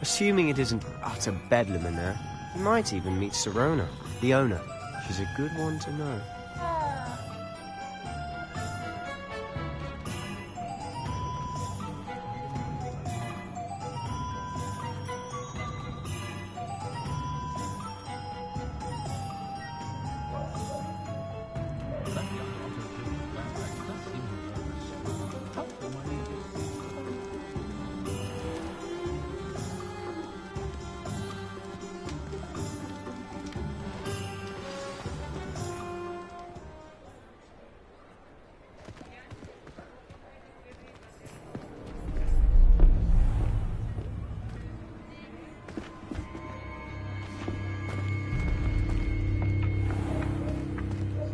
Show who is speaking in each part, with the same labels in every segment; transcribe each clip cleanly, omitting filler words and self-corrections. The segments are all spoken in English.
Speaker 1: Assuming it isn't utter bedlam in there, you might even meet Sirona, the owner. She's a good one to know.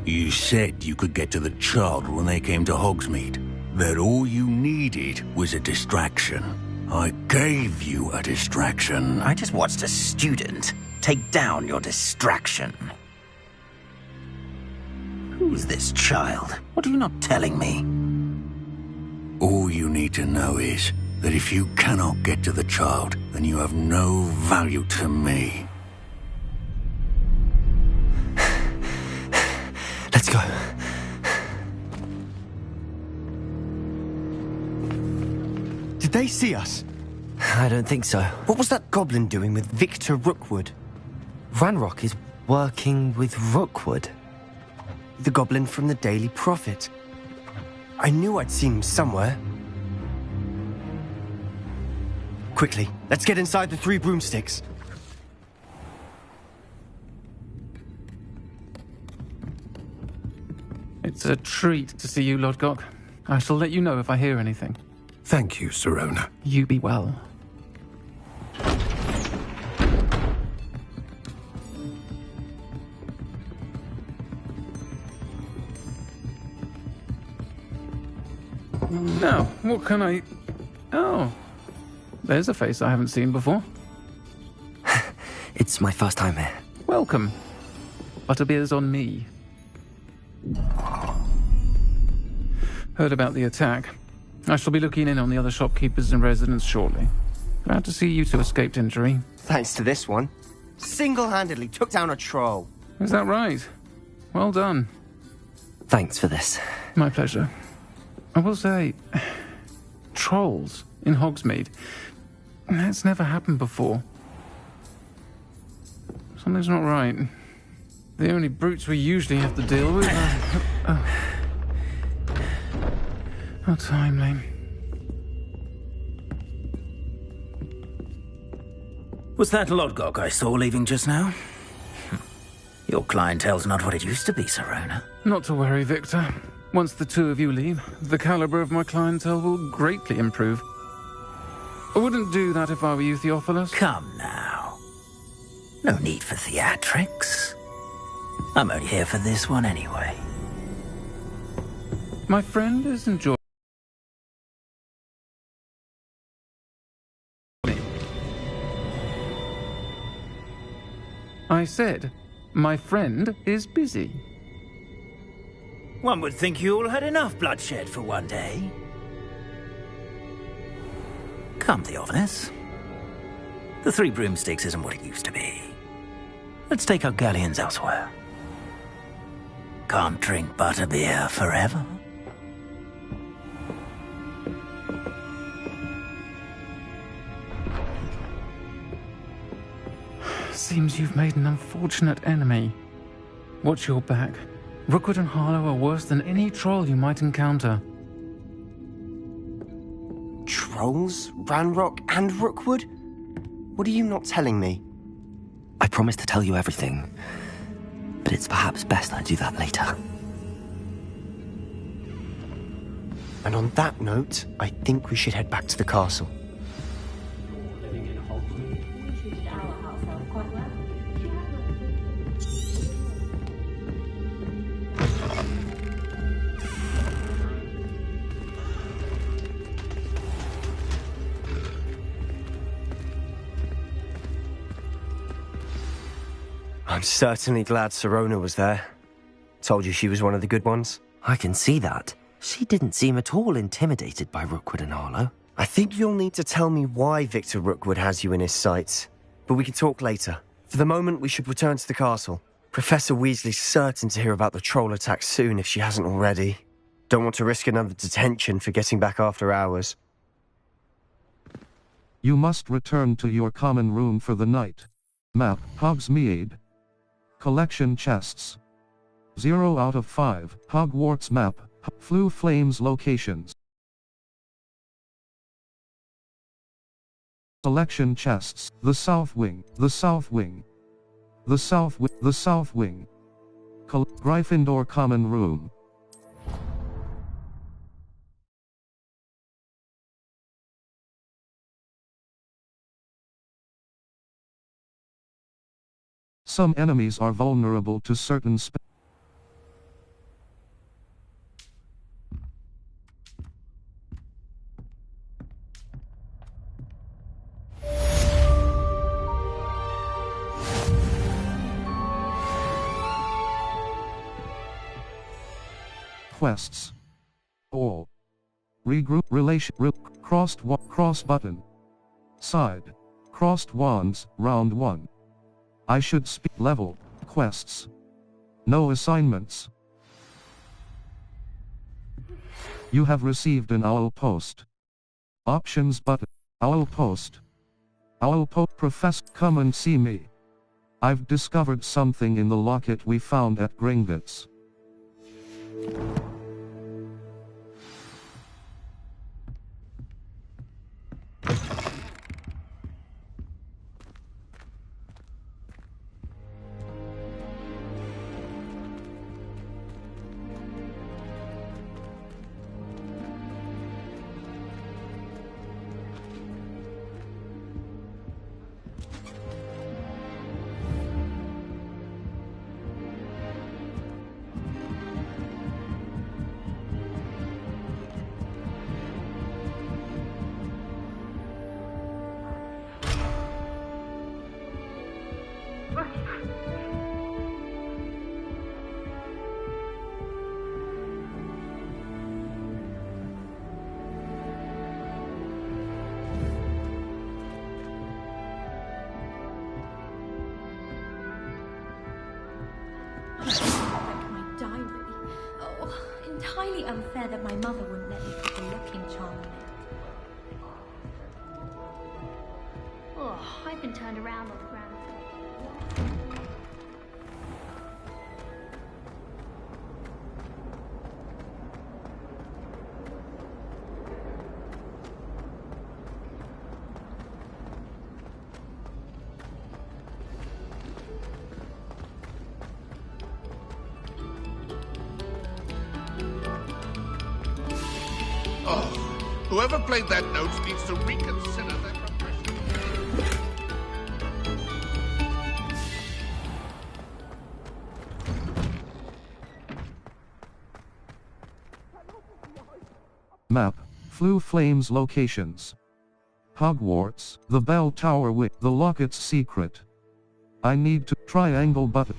Speaker 2: You said you could get to the child when they came to Hogsmeade. That all you needed was a distraction. I gave you a distraction.
Speaker 3: I just watched a student take down your distraction. Who's this child? What are you not telling me?
Speaker 2: All you need to know is that if you cannot get to the child, then you have no value to me.
Speaker 1: Let's go. Did they see us?
Speaker 4: I don't think so.
Speaker 1: What was that goblin doing with Victor Rookwood?
Speaker 4: Ranrock is working with Rookwood.
Speaker 1: The goblin from the Daily Prophet. I knew I'd seen him somewhere. Quickly, let's get inside the Three Broomsticks.
Speaker 5: It's a treat to see you, Lodgok. I shall let you know if I hear anything.
Speaker 6: Thank you, Sirona.
Speaker 5: You be well. Now, what can I... Oh, there's a face I haven't seen before.
Speaker 4: It's my first time here.
Speaker 5: Welcome. Butterbeer's on me. Heard about the attack. I shall be looking in on the other shopkeepers and residents shortly. Glad to see you two escaped injury.
Speaker 1: Thanks to this one. Single-handedly took down a troll.
Speaker 5: Is that right? Well done.
Speaker 4: Thanks for this.
Speaker 5: My pleasure. I will say, trolls in Hogsmeade. That's never happened before. Something's not right. The only brutes we usually have to deal with are... How timely.
Speaker 3: Was that Lodgok I saw leaving just now? Your clientele's not what it used to be, Sirona.
Speaker 5: Not to worry, Victor. Once the two of you leave, the caliber of my clientele will greatly improve. I wouldn't do that if I were you, Theophilus.
Speaker 3: Come now. No need for theatrics. I'm only here for this one anyway.
Speaker 5: My friend is enjoying... I said, my friend is busy.
Speaker 3: One would think you all had enough bloodshed for one day. Come, Theophilus. The Three Broomsticks isn't what it used to be. Let's take our galleons elsewhere. Can't drink butterbeer forever.
Speaker 5: Seems you've made an unfortunate enemy. Watch your back. Rookwood and Harlow are worse than any troll you might encounter.
Speaker 1: Trolls? Ranrock and Rookwood? What are you not telling me?
Speaker 4: I promised to tell you everything, but it's perhaps best I do that later.
Speaker 1: And on that note, I think we should head back to the castle. I'm certainly glad Sirona was there. Told you she was one of the good ones.
Speaker 4: I can see that. She didn't seem at all intimidated by Rookwood and Harlow.
Speaker 1: I think you'll need to tell me why Victor Rookwood has you in his sights. But we can talk later. For the moment, we should return to the castle. Professor Weasley's certain to hear about the troll attack soon if she hasn't already. Don't want to risk another detention for getting back after hours.
Speaker 7: You must return to your common room for the night. Map, Hogsmeade. Collection chests. 0 out of 5, Hogwarts map, Floo Flames locations. Collection chests, the South Wing, the South Wing. The South Wing, the South Wing. Gryffindor common room. Some enemies are vulnerable to certain quests. All. Regroup relation cross button. Side. Crossed wands, round 1. I should speak level, quests. No assignments. You have received an owl post. Options button. Owl post. Professor, come and see me. I've discovered something in the locket we found at Gringotts.
Speaker 8: Entirely unfair that my mother wouldn't let me put a locking charm on it. Oh, I've been turned around on the ground.
Speaker 9: Whoever played that note needs to reconsider their progression.
Speaker 7: Map, Floo Flames locations. Hogwarts, the bell tower with the locket's secret. I need to triangle button.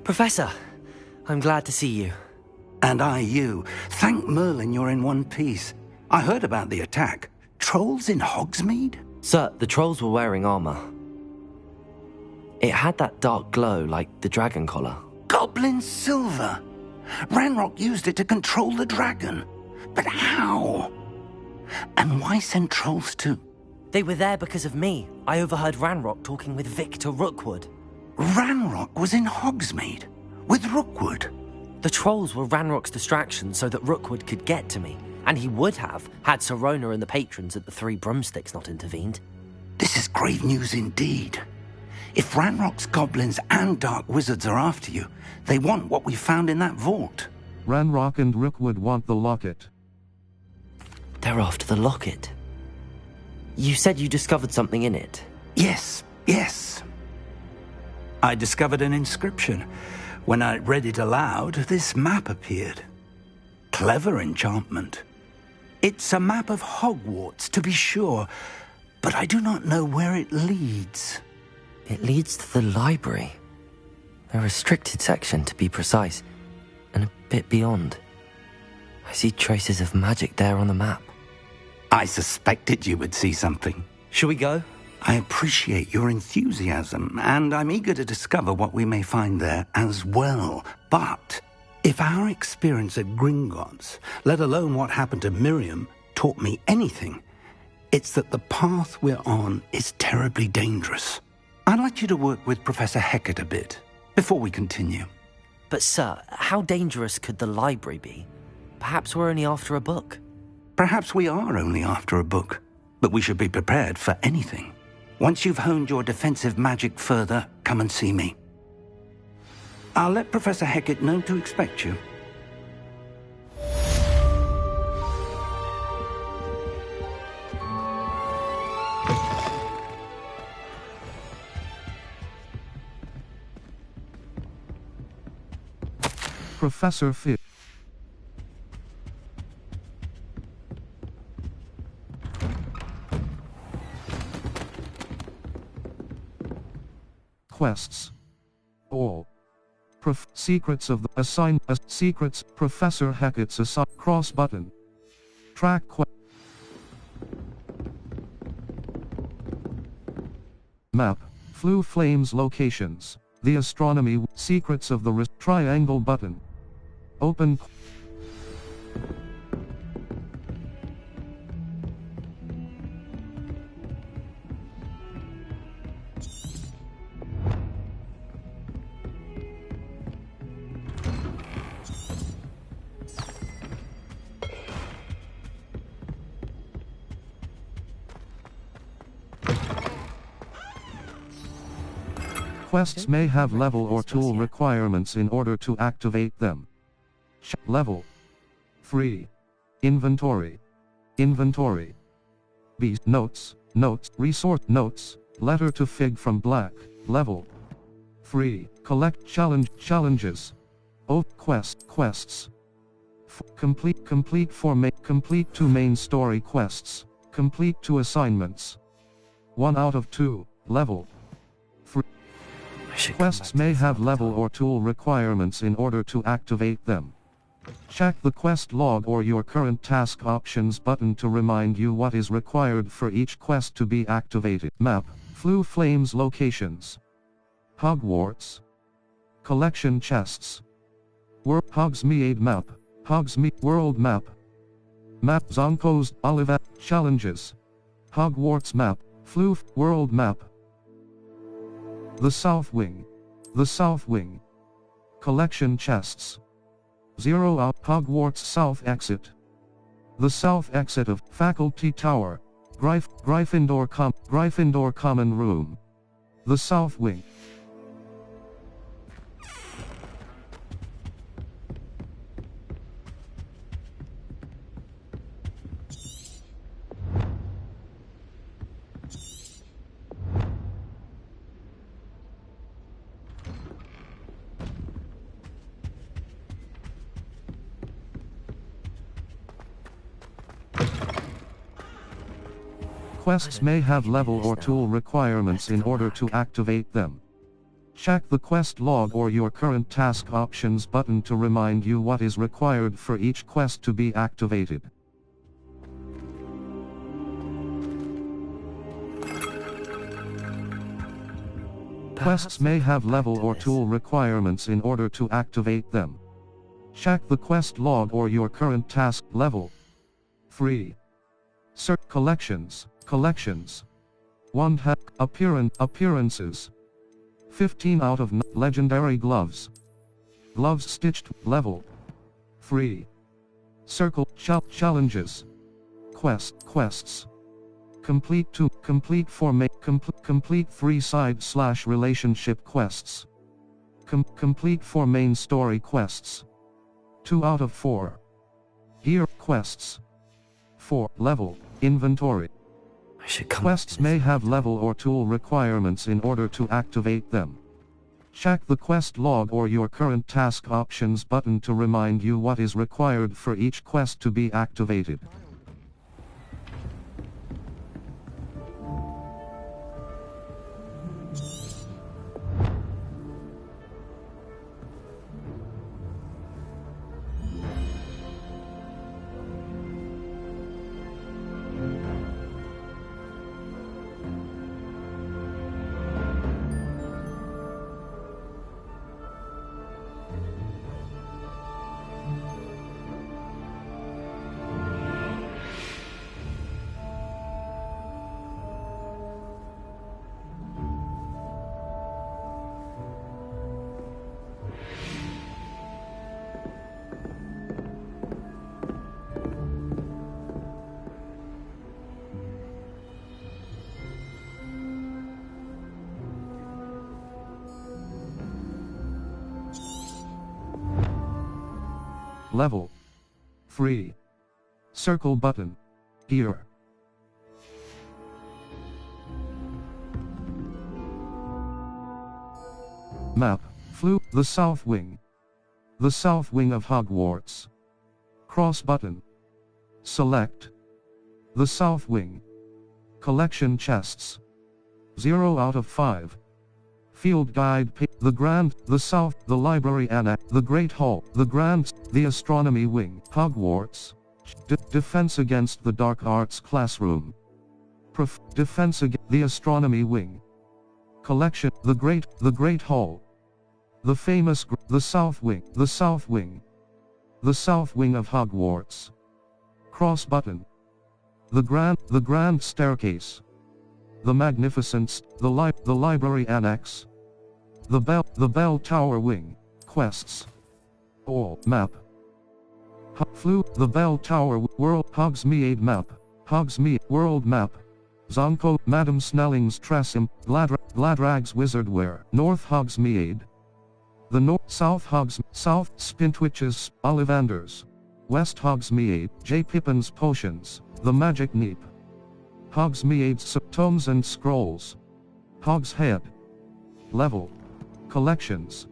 Speaker 4: Professor, I'm glad to see you.
Speaker 10: And I you. Thank Merlin you're in one piece. I heard about the attack. Trolls in Hogsmeade?
Speaker 4: Sir, the trolls were wearing armor. It had that dark glow like the dragon collar.
Speaker 10: Goblin silver! Ranrock used it to control the dragon. But how? And why send trolls to...
Speaker 4: They were there because of me. I overheard Ranrock talking with Victor Rookwood.
Speaker 10: Ranrock was in Hogsmeade? With Rookwood?
Speaker 4: The trolls were Ranrock's distraction so that Rookwood could get to me. And he would have, had Sirona and the patrons at the Three Broomsticks not intervened.
Speaker 10: This is grave news indeed. If Ranrock's goblins and dark wizards are after you, they want what we found in that vault.
Speaker 7: Ranrock and Rookwood want the locket.
Speaker 4: They're after the locket. You said you discovered something in it.
Speaker 10: Yes. I discovered an inscription. When I read it aloud, this map appeared. Clever enchantment. It's a map of Hogwarts, to be sure, but I do not know where it leads.
Speaker 4: It leads to the library. A restricted section, to be precise, and a bit beyond. I see traces of magic there on the map.
Speaker 10: I suspected you would see something.
Speaker 4: Shall we go?
Speaker 10: I appreciate your enthusiasm, and I'm eager to discover what we may find there as well. But if our experience at Gringotts, let alone what happened to Miriam, taught me anything, it's that the path we're on is terribly dangerous. I'd like you to work with Professor Hecat a bit, before we continue.
Speaker 4: But sir, how dangerous could the library be? Perhaps we're only after a book.
Speaker 10: Perhaps we are only after a book, but we should be prepared for anything. Once you've honed your defensive magic further, come and see me. I'll let Professor Hecat know to expect you.
Speaker 7: Professor Fish. Quests. All. Secrets of the secrets. Professor Hecat's assign cross button. Track map. Flue flames locations. The astronomy secrets of the triangle button. Open. Quests may have level or tool requirements in order to activate them. Level 3. Inventory. B. Notes. Resource notes. Letter to Fig from Black. Level 3. Collect challenges. Quests. Complete 2 main story quests. Complete 2 assignments. 1 out of 2. Level 3. Quests may have level or tool requirements in order to activate them. Check the quest log or your current task options button to remind you what is required for each quest to be activated. Map. Flue flames locations. Hogwarts. Collection chests. Hogsmeade map. Hogsmeade world map. Map Zonko's Olivet challenges. Hogwarts map. Flue world map. The South Wing. Collection chests. 0 out Hogwarts South exit. The south exit of Faculty Tower. Gryffindor Common Room. The South Wing. Quests may have level or tool requirements in order to activate them. Check the quest log or your current task options button to remind you what is required for each quest to be activated. Quests may have level or tool requirements in order to activate them. Check the quest log or your current task level. 3. Search collections. 1 appearances. 15 out of 9 legendary gloves. Gloves stitched level 3. Circle challenges. Quests. Complete 3 side/relationship quests. Complete 4 main story quests. 2 out of 4. Gear quests. 4 level inventory. Quests may have level or tool requirements in order to activate them. Check the quest log or your current task options button to remind you what is required for each quest to be activated. Level 3. Circle button. Here. Map. Flew. The South Wing. The South Wing of Hogwarts. Cross button. Select. The South Wing. Collection chests. 0 out of 5. Field guide, the South, the Library Annex, the Great Hall, the Grand, the Astronomy Wing, Hogwarts. Defense against the Dark Arts Classroom. Defense against the Astronomy Wing. Collection, the Great Hall. The famous, the South Wing, the South Wing. The South Wing of Hogwarts. Cross button. The Grand Staircase. The Magnificent, the Library Annex. The Bell Tower Wing. Quests. All. Map. Flew. The Bell Tower World. Hogsmeade Map. Hogsmeade World Map. Zonko. Madam Snelling's Tressim. Gladrag's Wizardwear. North Hogsmeade. The North. South Spintwitches. Ollivanders. West Hogsmeade. J. Pippin's Potions. The Magic Neep. Hogsmeade's Tomes and Scrolls. Hogshead. Level. Collections.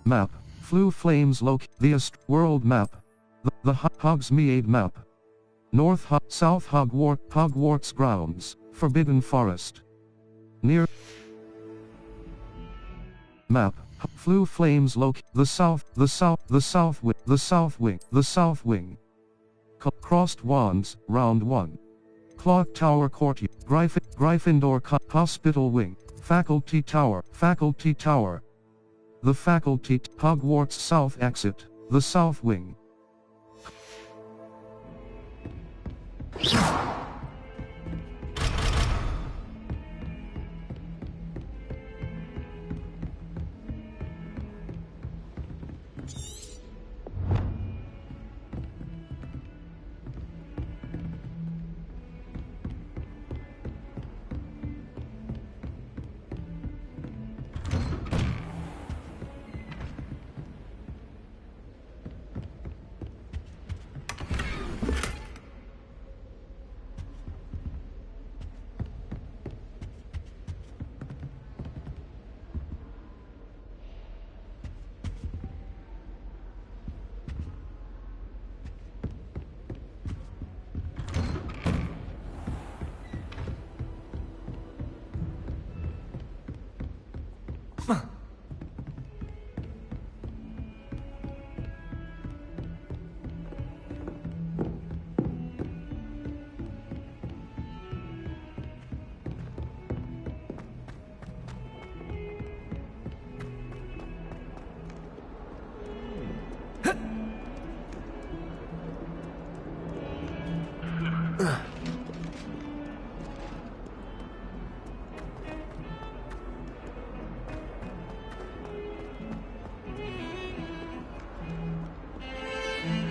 Speaker 7: Map. Flew Flames the World Map. The Hogsmeade Map. South Hogwarts Grounds. Forbidden Forest. Near. Map. Flew Flames the South Wing. Crossed Wands, Round 1. Clock Tower Courtyard, Gryffindor Hospital Wing, Faculty Tower, The Faculty, Hogwarts South Exit, the South Wing.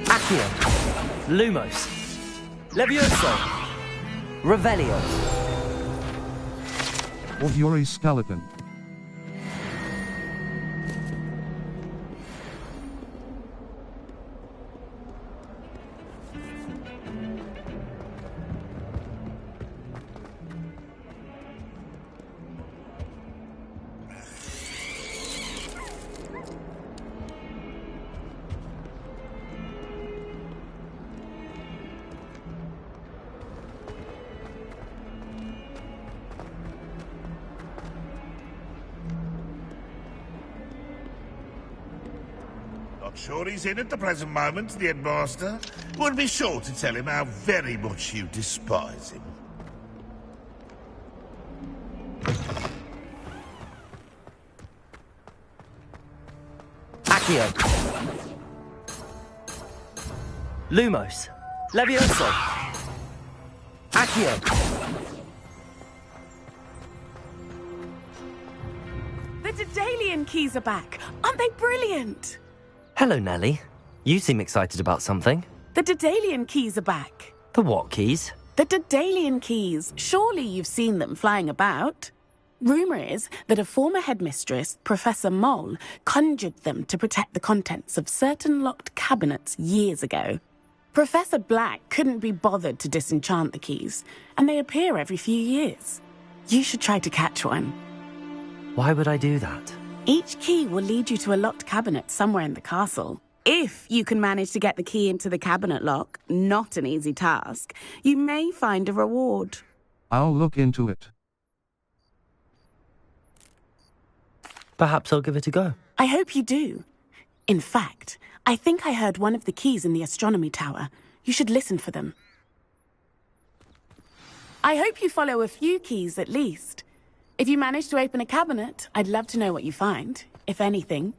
Speaker 4: Accio, Lumos, Levioso, Revelio.
Speaker 7: Yuri skeleton.
Speaker 9: Not sure he's in at the present moment, the headmaster. Would be sure to tell him how very much you despise him.
Speaker 4: Accio, Lumos, Levioso, Accio.
Speaker 11: The Daedalian keys are back. Aren't they brilliant?
Speaker 4: Hello, Nellie. You seem excited about something.
Speaker 11: The Daedalian keys are back.
Speaker 4: The what keys?
Speaker 11: The Daedalian keys. Surely you've seen them flying about. Rumour is that a former headmistress, Professor Moll, conjured them to protect the contents of certain locked cabinets years ago. Professor Black couldn't be bothered to disenchant the keys, and they appear every few years. You should try to catch one.
Speaker 4: Why would I do that?
Speaker 11: Each key will lead you to a locked cabinet somewhere in the castle. If you can manage to get the key into the cabinet lock, not an easy task, you may find a reward.
Speaker 7: I'll look into it.
Speaker 4: Perhaps I'll give it a go.
Speaker 11: I hope you do. In fact, I think I heard one of the keys in the astronomy tower. You should listen for them. I hope you follow a few keys at least. If you manage to open a cabinet, I'd love to know what you find, if anything.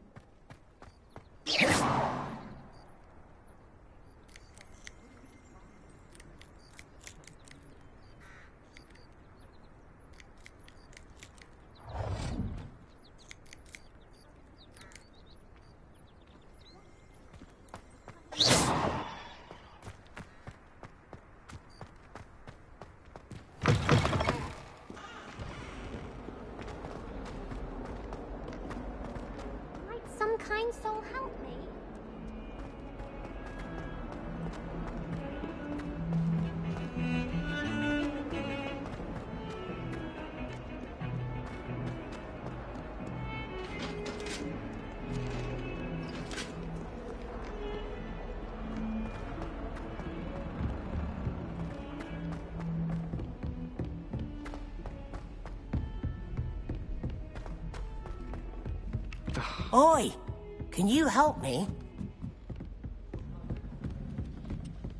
Speaker 8: Some kind soul help me?
Speaker 12: Oi! Can you help me?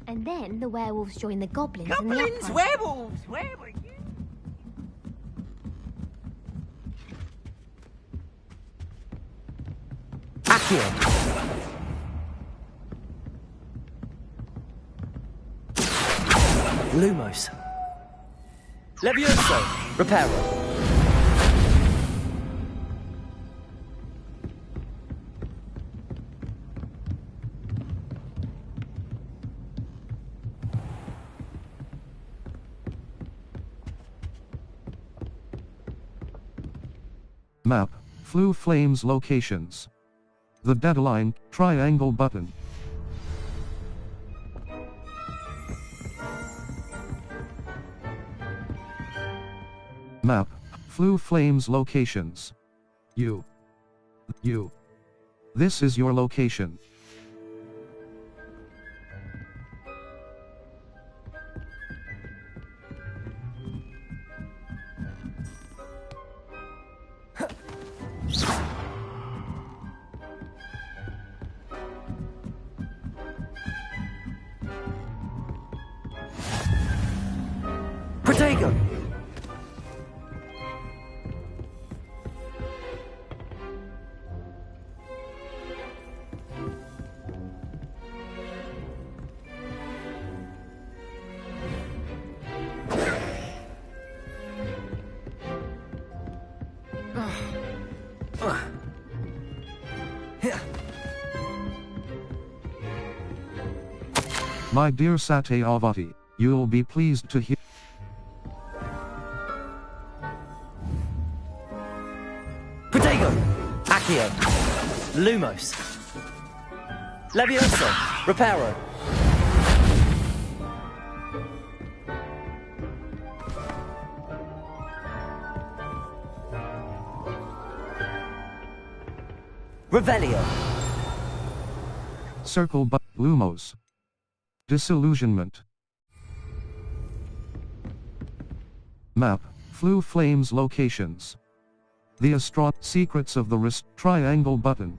Speaker 8: And then the werewolves join the goblins.
Speaker 12: Goblins,
Speaker 8: and the
Speaker 12: werewolves, werewolves.
Speaker 4: Accio, Lumos, Levioso, Reparo.
Speaker 7: Map, Flue Flames locations. The deadline, triangle button. Map, Flue Flames locations. You. This is your location.
Speaker 4: Potato!
Speaker 7: My dear Satyavati, you'll be pleased to hear.
Speaker 4: Potato! Accio! Lumos! Levioso! Reparo! Revelio!
Speaker 7: Circle but Lumos. Disillusionment. Map, Flu Flames locations. The secrets of the wrist triangle button.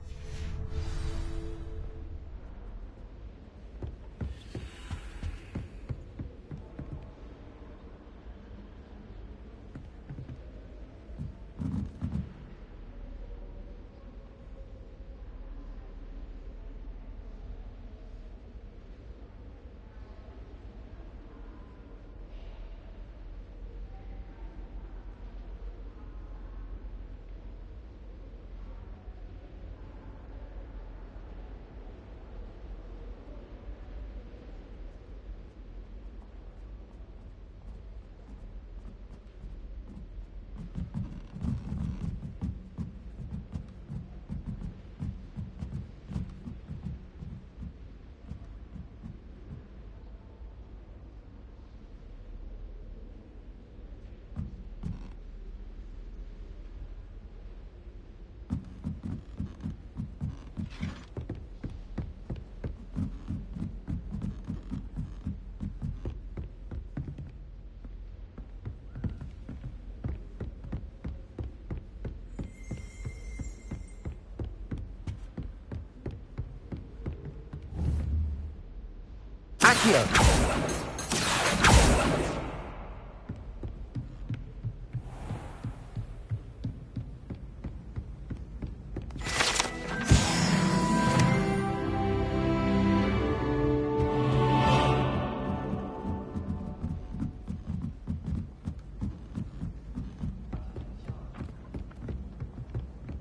Speaker 4: Accio!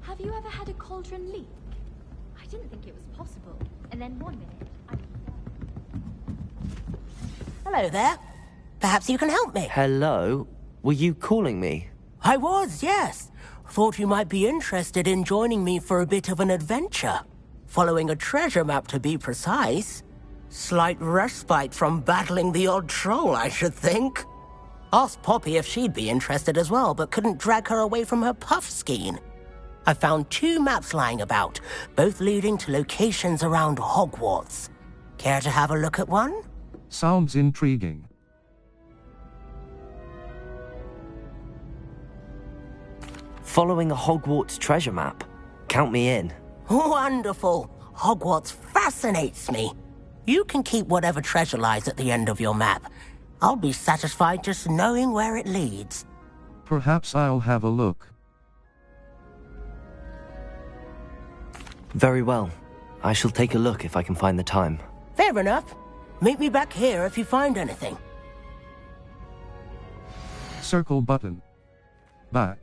Speaker 8: Have you ever had a cauldron leak? I didn't think it was possible. And then one minute,
Speaker 12: Hello there. Perhaps you can help me.
Speaker 4: Hello? Were you calling me?
Speaker 12: I was, yes. Thought you might be interested in joining me for a bit of an adventure. Following a treasure map, to be precise. Slight respite from battling the odd troll, I should think. Asked Poppy if she'd be interested as well, but couldn't drag her away from her puff skein. I found 2 maps lying about, both leading to locations around Hogwarts. Care to have a look at one?
Speaker 7: Sounds intriguing.
Speaker 4: Following a Hogwarts treasure map? Count me in.
Speaker 12: Wonderful. Hogwarts fascinates me. You can keep whatever treasure lies at the end of your map. I'll be satisfied just knowing where it leads.
Speaker 7: Perhaps I'll have a look.
Speaker 4: Very well. I shall take a look if I can find the time.
Speaker 12: Fair enough. Meet me back here if you find anything.
Speaker 7: Circle button. Back.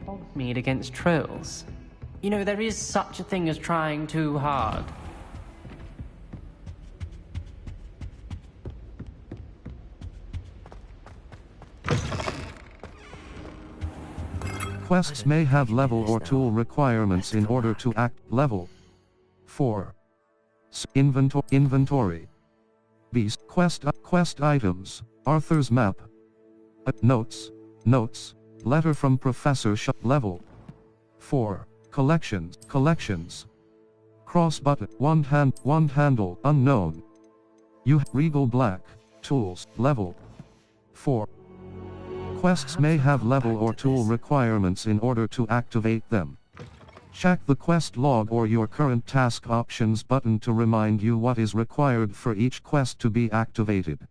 Speaker 13: Hogsmeade against trolls. You know, there is such a thing as trying too hard.
Speaker 7: Quests may have level or tool requirements in order to act. Level 4. Inventory. Beast. Quest items. Arthur's map. Notes. Letter from Professor Level 4. Collections. Cross button. One handle. Unknown. Regal Black. Tools. Level 4. Quests may have level or tool requirements in order to activate them. Check the quest log or your current task options button to remind you what is required for each quest to be activated.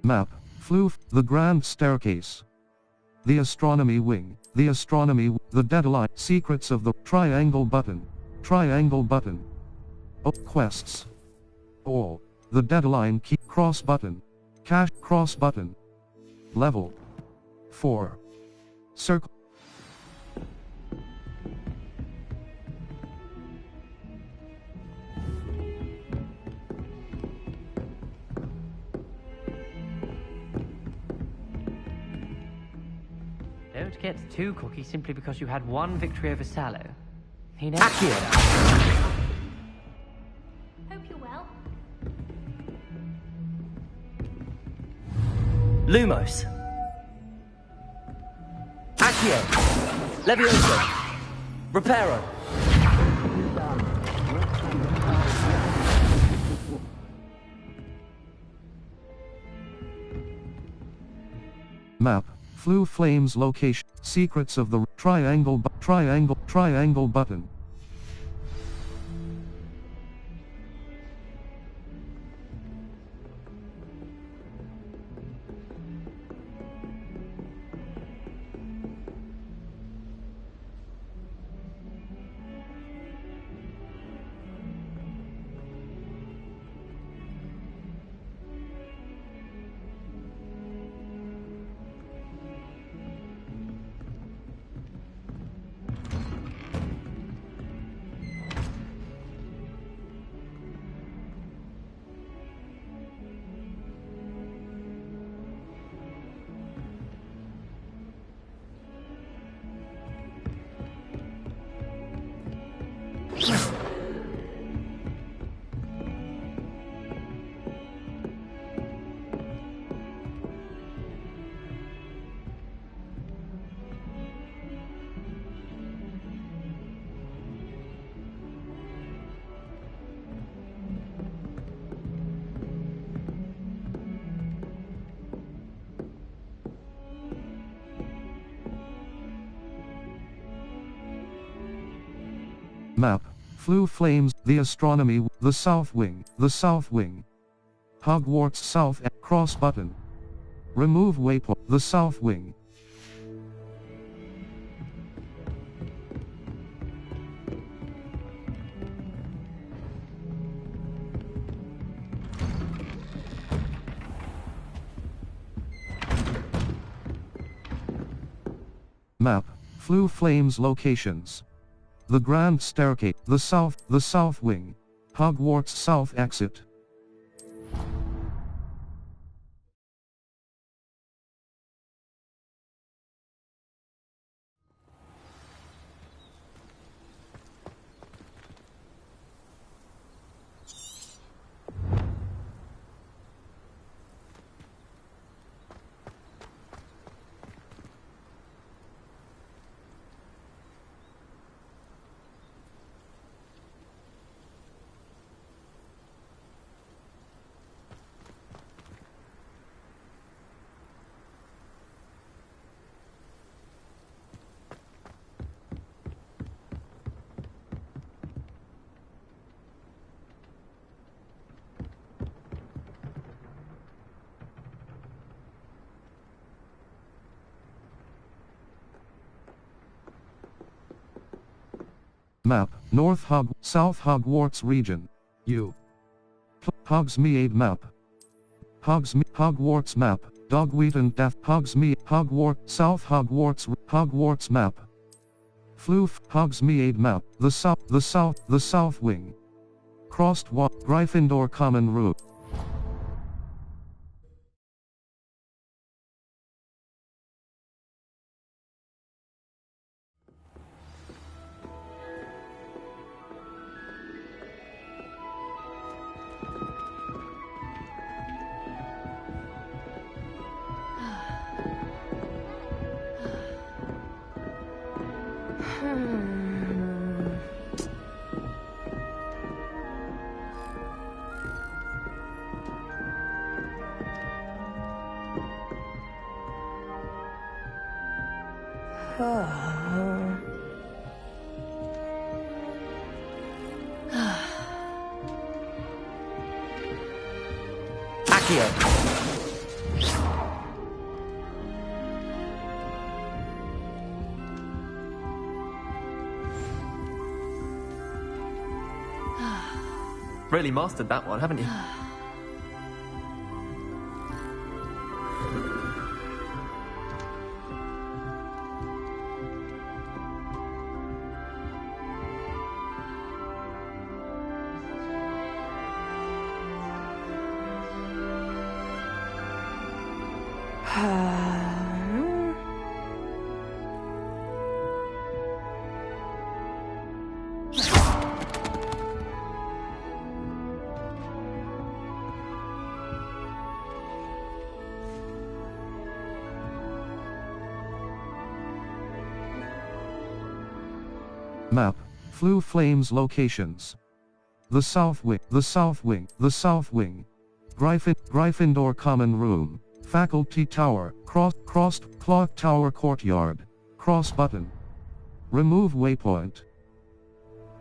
Speaker 7: Map. Floof. The Grand Staircase. The Astronomy Wing. The Deadline. Secrets of the Triangle Button. Quests. All. The Deadline Key. Cross Button. Cache. Cross Button. Level 4. Circle.
Speaker 13: Don't get too cocky simply because you had one victory over Sallow. He knows.
Speaker 8: Hope you're well.
Speaker 4: Lumos. Accio. Levioso. Reparo.
Speaker 7: Map. Flue Flames location. Secrets of the triangle button. Map. Flue Flames. The Astronomy. The South Wing. Hogwarts South. Cross button. Remove waypoint. The South Wing. Map. Flue Flames locations. The Grand Staircase. The South Wing. Hogwarts South exit. Map. South Hogwarts region. Hogsmeade map. Hogwarts map. Dogweed and Death. Hogsmeade. South Hogwarts map. Floof. Hogsmeade map. The South Wing. Crossed Walk. Gryffindor common route.
Speaker 4: Really mastered that one, haven't you?
Speaker 7: Map. Flue Flames locations. The South Wing. The South Wing. The South Wing. Gryffindor Common Room. Faculty Tower. Clock Tower Courtyard. Cross button. Remove waypoint.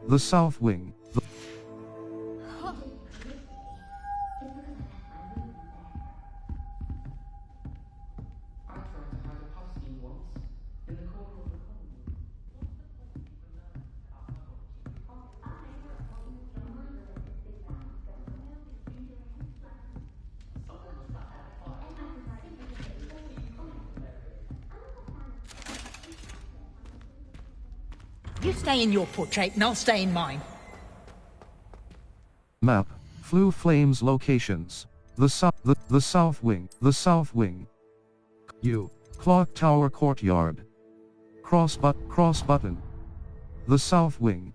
Speaker 7: The South Wing.
Speaker 14: You stay in your portrait and I'll stay in mine.
Speaker 7: Map. Flue Flames locations. The South Wing. The South Wing. Clock Tower Courtyard. Cross button. The South Wing.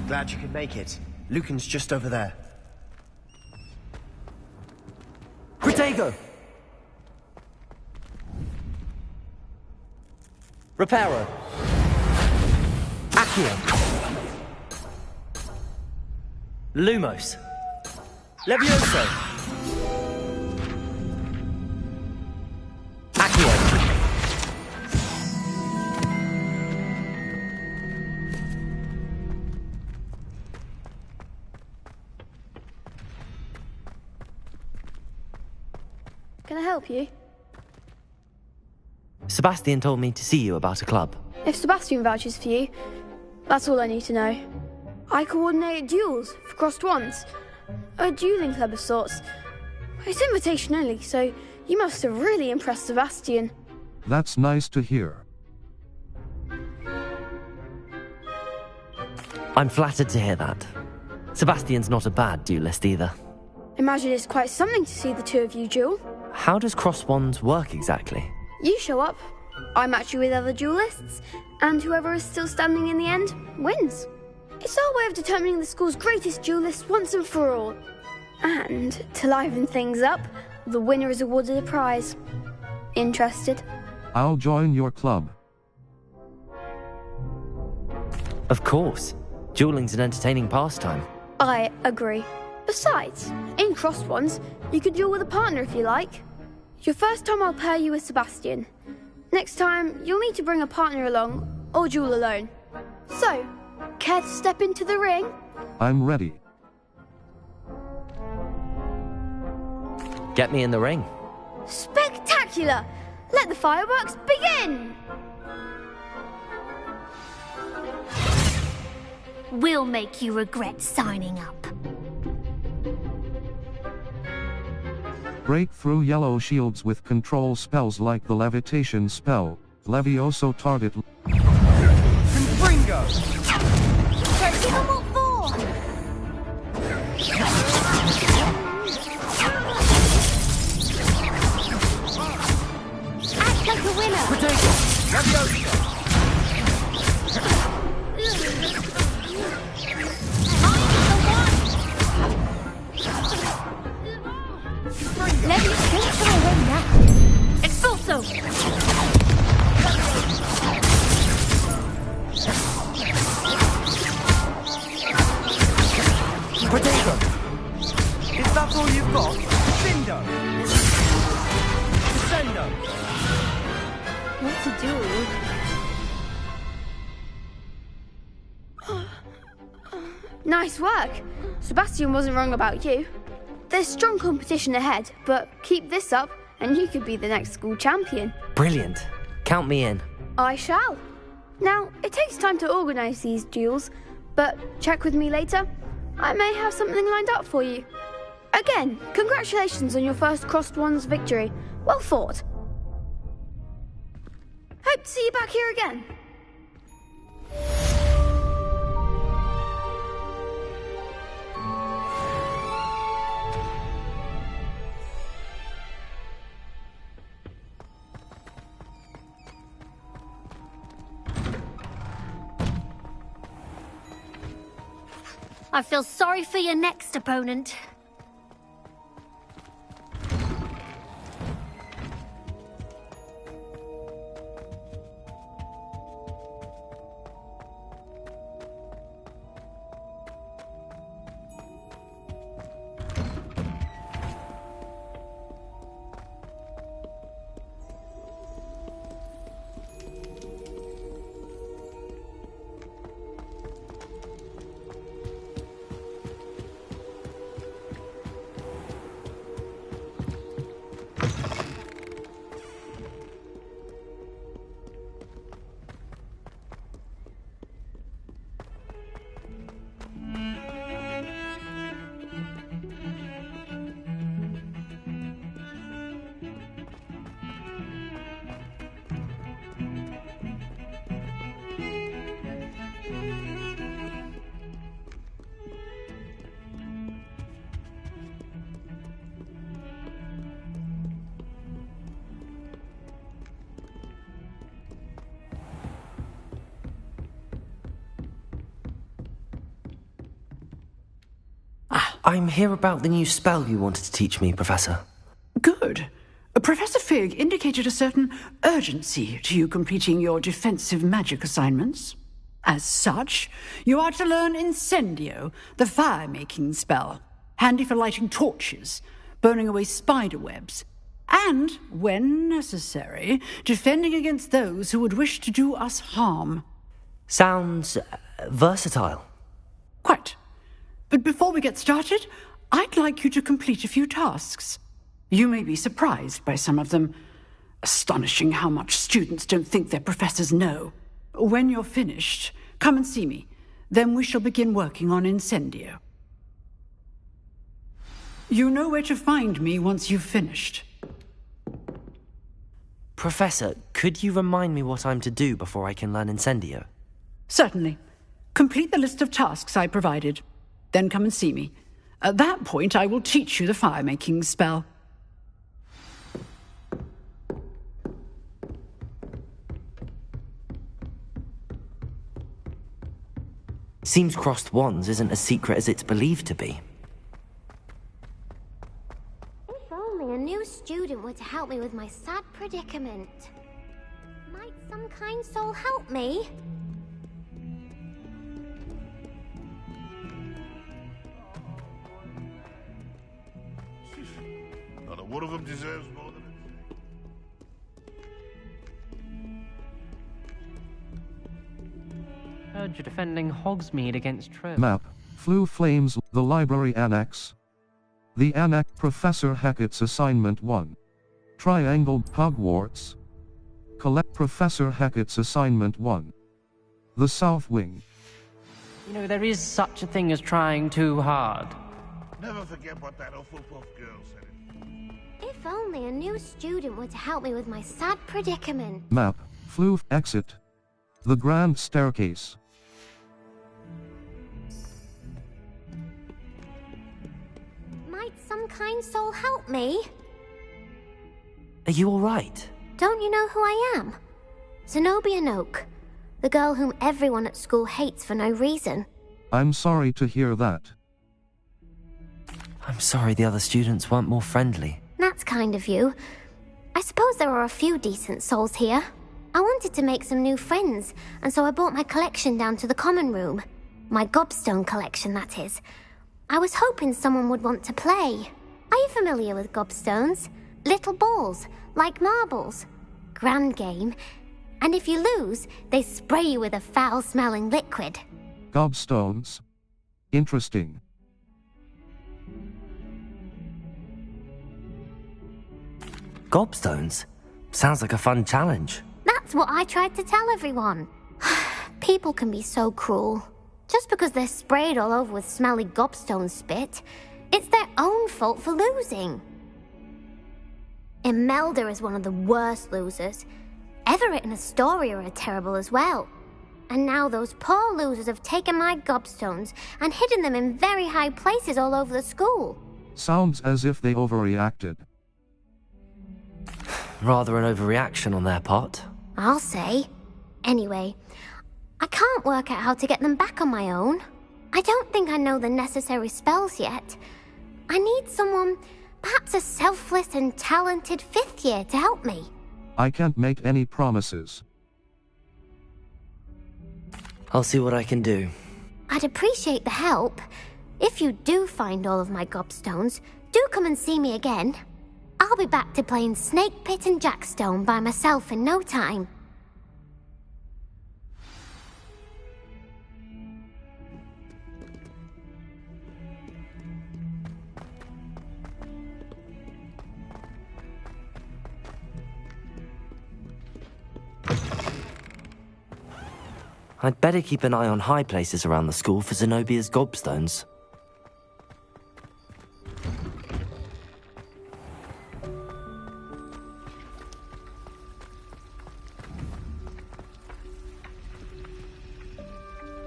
Speaker 1: Glad you could make it. Lucan's just over there.
Speaker 4: Protego! Reparo! Accio! Lumos! Levioso! Accio!
Speaker 15: Can I help you?
Speaker 4: Sebastian told me to see you about a club.
Speaker 15: If Sebastian vouches for you, that's all I need to know. I coordinate duels for crossed wands. A dueling club of sorts. It's invitation only, so you must have really impressed Sebastian.
Speaker 7: That's nice to hear.
Speaker 4: I'm flattered to hear that. Sebastian's not a bad duelist either.
Speaker 15: Imagine it's quite something to see the two of you duel.
Speaker 4: How does cross wands work exactly?
Speaker 15: You show up, I match you with other duelists, and whoever is still standing in the end wins. It's our way of determining the school's greatest duelist once and for all. And to liven things up, the winner is awarded a prize. Interested?
Speaker 7: I'll join your club.
Speaker 4: Of course. Dueling's an entertaining pastime.
Speaker 15: I agree. Besides, in crossed wands, you could duel with a partner if you like. Your first time I'll pair you with Sebastian. Next time, you'll need to bring a partner along, or duel alone. So, care to step into the ring?
Speaker 7: I'm ready.
Speaker 4: Get me in the ring.
Speaker 15: Spectacular! Let the fireworks begin!
Speaker 16: We'll make you regret signing up.
Speaker 7: Break through yellow shields with control spells like the levitation spell, Levioso target.
Speaker 16: Confringo!
Speaker 15: Give them what for! Act like a winner!
Speaker 16: Potato! Levioso!
Speaker 15: Let me think for a win now! Expulso!
Speaker 16: Potato! Is that all you've got? Bindo! Descendo!
Speaker 15: What to do? Nice work! Sebastian wasn't wrong about you. There's strong competition ahead, but keep this up and you could be the next school champion.
Speaker 4: Brilliant. Count me in.
Speaker 15: I shall. Now, it takes time to organise these duels, but check with me later. I may have something lined up for you. Again, congratulations on your first Crossed Wands victory. Well fought. Hope to see you back here again.
Speaker 17: I feel sorry for your next opponent.
Speaker 4: I'm here about the new spell you wanted to teach me, Professor.
Speaker 14: Good. Professor Fig indicated a certain urgency to you completing your defensive magic assignments. As such, you are to learn Incendio, the fire-making spell, handy for lighting torches, burning away spider webs, and, when necessary, defending against those who would wish to do us harm.
Speaker 4: Sounds versatile.
Speaker 14: Quite. But before we get started, I'd like you to complete a few tasks. You may be surprised by some of them. Astonishing how much students don't think their professors know. When you're finished, come and see me. Then we shall begin working on Incendio. You know where to find me once you've finished.
Speaker 4: Professor, could you remind me what I'm to do before I can learn Incendio?
Speaker 14: Certainly. Complete the list of tasks I provided. Then come and see me. At that point, I will teach you the fire-making spell.
Speaker 4: Seems Crossed Wands isn't as secret as it's believed to be.
Speaker 17: If only a new student were to help me with my sad predicament. Might some kind soul help me?
Speaker 9: Not one of them deserves more than
Speaker 13: Heard you're defending Hogsmeade against Trill.
Speaker 7: Map, Flue Flames, the Library Annex. The Annex, Professor Hackett's Assignment 1. Triangle, Hogwarts. Collect Professor Hackett's Assignment 1. The South Wing.
Speaker 13: You know, there is such a thing as trying too hard.
Speaker 9: Never forget what that awful puff girl said.
Speaker 17: If only a new student were to help me with my sad predicament.
Speaker 7: Map, floof, exit. The grand staircase.
Speaker 17: Might some kind soul help me?
Speaker 4: Are you alright?
Speaker 17: Don't you know who I am? Zenobia Noak, the girl whom everyone at school hates for no reason.
Speaker 7: I'm sorry to hear that.
Speaker 4: I'm sorry the other students weren't more friendly.
Speaker 17: That's kind of you. I suppose there are a few decent souls here. I wanted to make some new friends, and so I brought my collection down to the common room. My gobstone collection, that is. I was hoping someone would want to play. Are you familiar with gobstones? Little balls, like marbles. Grand game. And if you lose, they spray you with a foul-smelling liquid.
Speaker 7: Gobstones. Interesting.
Speaker 4: Gobstones? Sounds like a fun challenge.
Speaker 17: That's what I tried to tell everyone. People can be so cruel. Just because they're sprayed all over with smelly gobstone spit, it's their own fault for losing. Imelda is one of the worst losers. Everett and Astoria are terrible as well. And now those poor losers have taken my gobstones and hidden them in very high places all over the school.
Speaker 7: Sounds as if they overreacted.
Speaker 4: Rather an overreaction on their part.
Speaker 17: I'll say. Anyway, I can't work out how to get them back on my own. I don't think I know the necessary spells yet. I need someone, perhaps a selfless and talented 5th year to help me.
Speaker 7: I can't make any promises.
Speaker 4: I'll see what I can do.
Speaker 17: I'd appreciate the help. If you do find all of my gobstones, do come and see me again. I'll be back to playing Snake Pit and Jackstone by myself in no time.
Speaker 4: I'd better keep an eye on high places around the school for Zenobia's gobstones.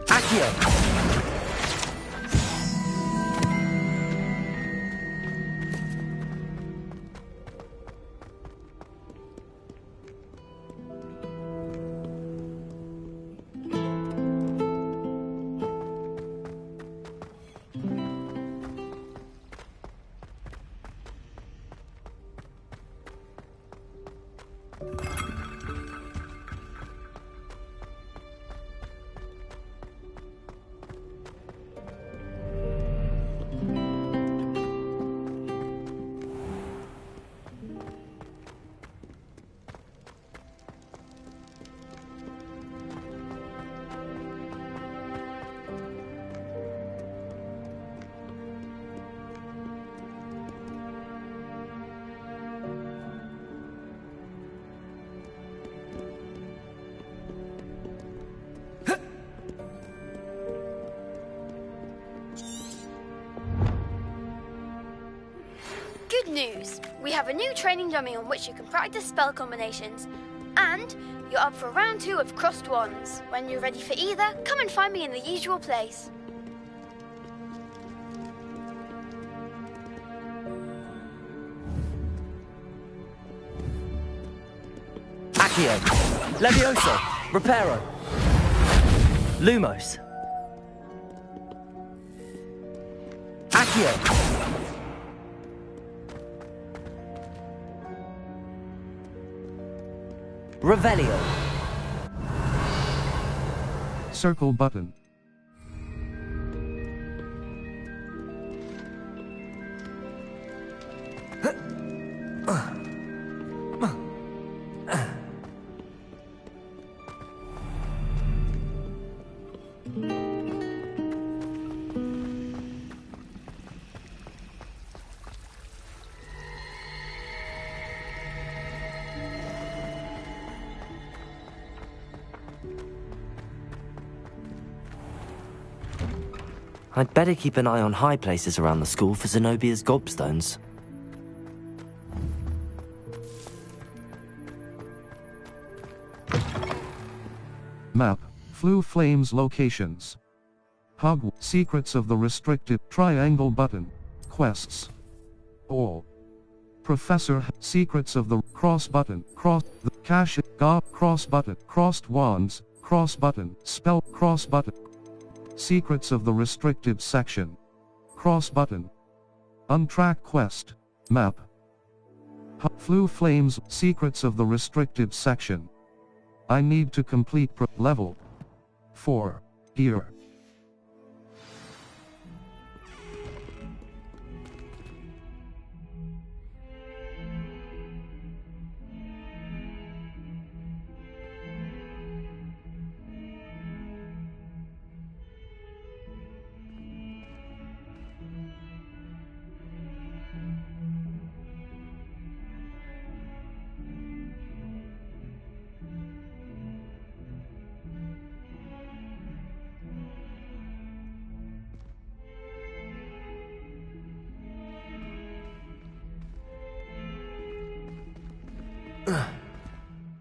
Speaker 4: Accio!
Speaker 15: Good news! We have a new training dummy on which you can practice spell combinations. And you're up for round 2 of Crossed Wands. When you're ready for either, come and find me in the usual place.
Speaker 4: Accio! Levioso! Reparo! Lumos! Accio! Revelio!
Speaker 7: Circle button.
Speaker 4: I'd better keep an eye on high places around the school for Zenobia's gobstones.
Speaker 7: Map. Flue Flames locations. Hogwarts. Secrets of the Restricted. Triangle button. Quests. All. Professor. Secrets of the cross button. Cross. The cache. Cross button. Crossed wands. Cross button. Spell. Cross button. Secrets of the Restricted section. Cross button. Untrack quest. Map. Flue Flames. Secrets of the Restricted section. I need to complete level 4. Here.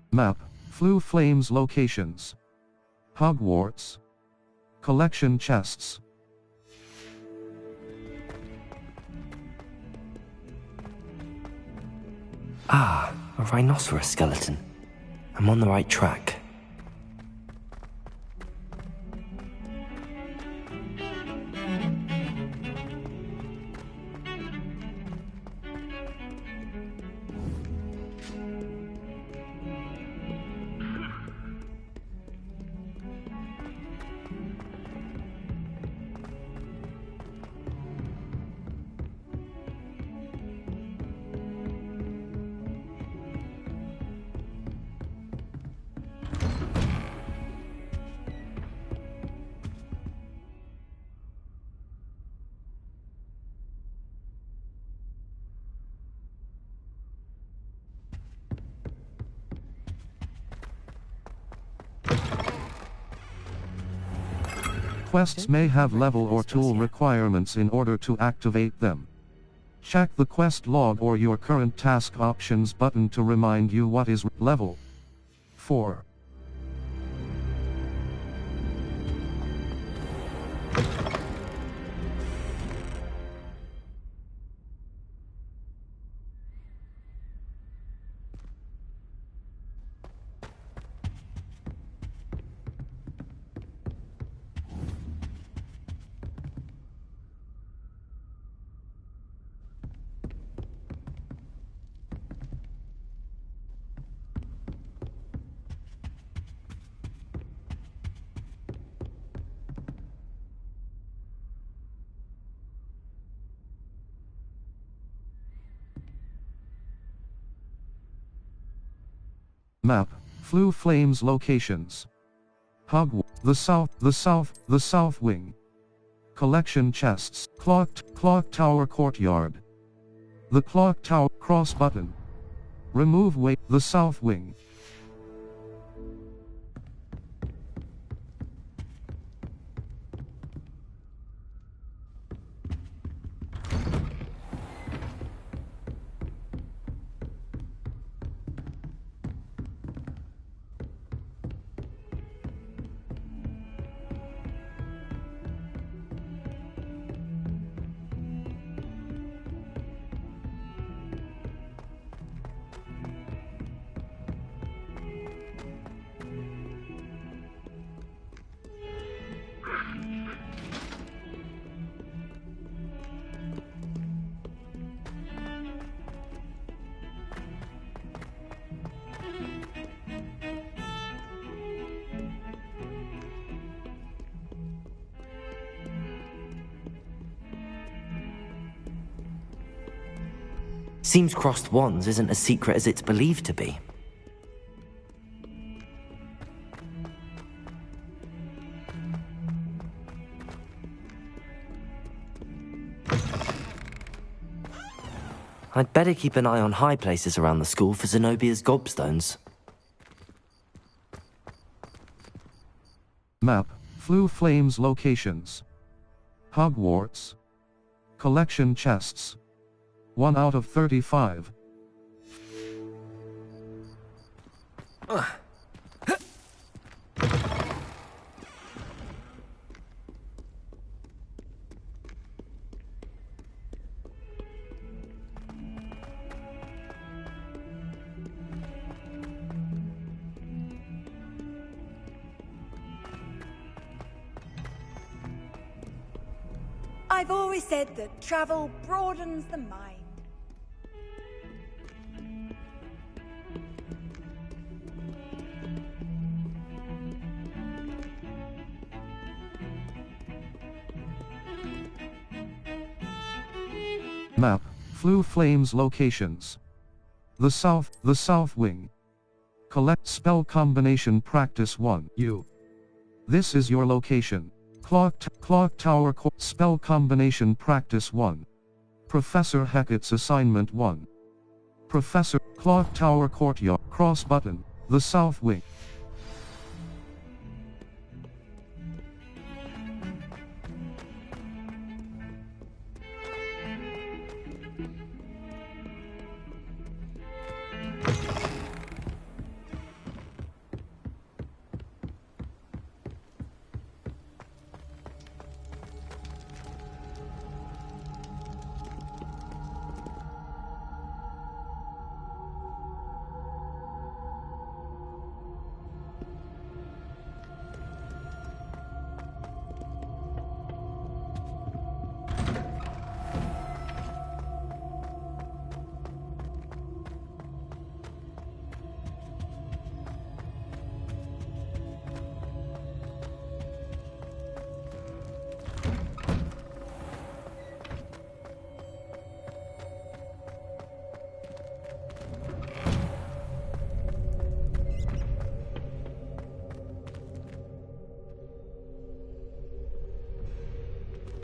Speaker 7: Map. Flue Flames locations. Hogwarts. Collection chests.
Speaker 4: Ah, a rhinoceros skeleton. I'm on the right track.
Speaker 7: Quests may have level or tool requirements in order to activate them. Check the quest log or your current task options button to remind you what is level 4. Map. Flue Flames locations. Hogwarts. The south wing. Collection chests. Clock Tower courtyard. The Clock Tower. Cross button. Remove weight. The south wing.
Speaker 4: Seems crossed wands isn't as secret as it's believed to be. I'd better keep an eye on high places around the school for Zenobia's gobstones.
Speaker 7: Map. Flue Flames locations. Hogwarts. Collection chests. 1 out of 35.
Speaker 18: I've always said that travel broadens the mind.
Speaker 7: Map, Flue Flames locations. The South Wing. Collect spell combination practice 1. This is your location. Clock Tower spell combination practice 1. Professor Hackett's assignment 1. Professor Clock Tower Courtyard cross button, the South Wing.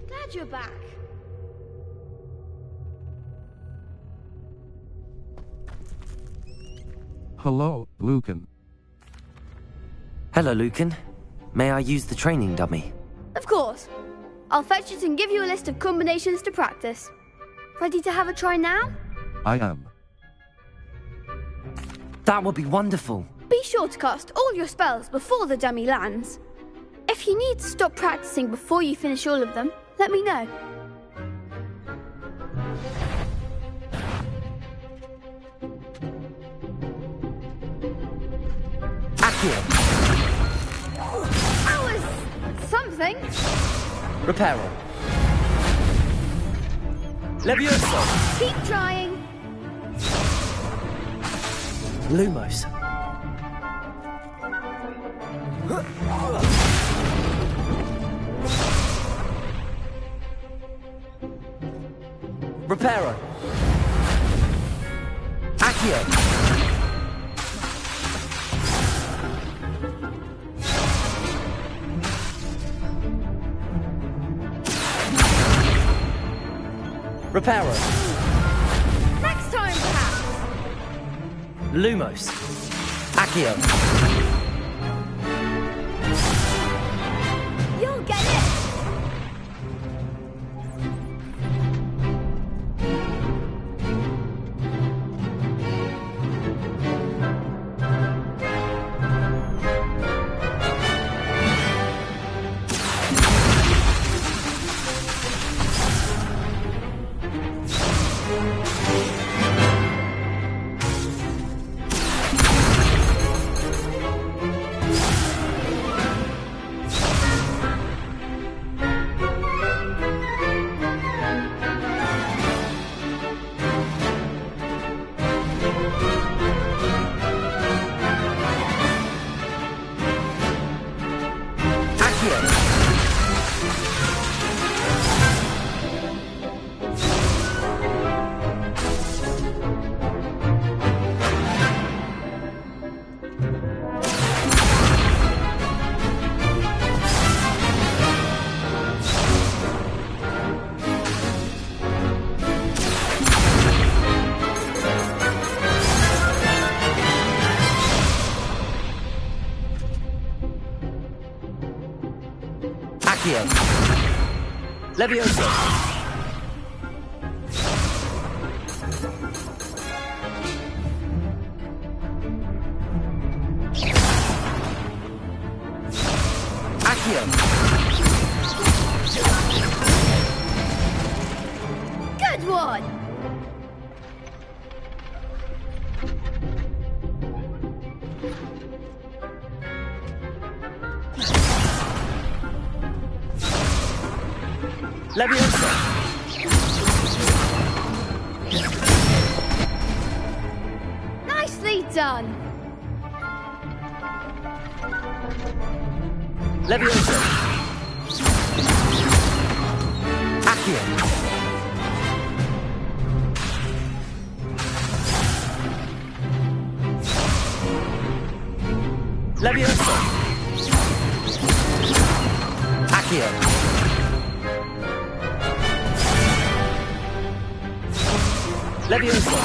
Speaker 15: Glad you're back.
Speaker 7: Hello, Lucan.
Speaker 4: Hello, Lucan. May I use the training dummy?
Speaker 15: Of course. I'll fetch it and give you a list of combinations to practice. Ready to have a try now?
Speaker 7: I am.
Speaker 4: That would be wonderful.
Speaker 15: Be sure to cast all your spells before the dummy lands. If you need to stop practicing before you finish all of them, let me know.
Speaker 4: Accio.
Speaker 15: That was something.
Speaker 4: Reparo. Levioso.
Speaker 15: Keep trying.
Speaker 4: Lumos. Reparo. Accio. Reparo.
Speaker 15: Next time, perhaps.
Speaker 4: Lumos. Accio.
Speaker 15: You'll get it.
Speaker 4: Accio. Levioso. Accio.
Speaker 15: Good one.
Speaker 3: Leviosa!
Speaker 15: Nicely done!
Speaker 3: Leviosa! Accio! Leviosa! Accio! Leviosa!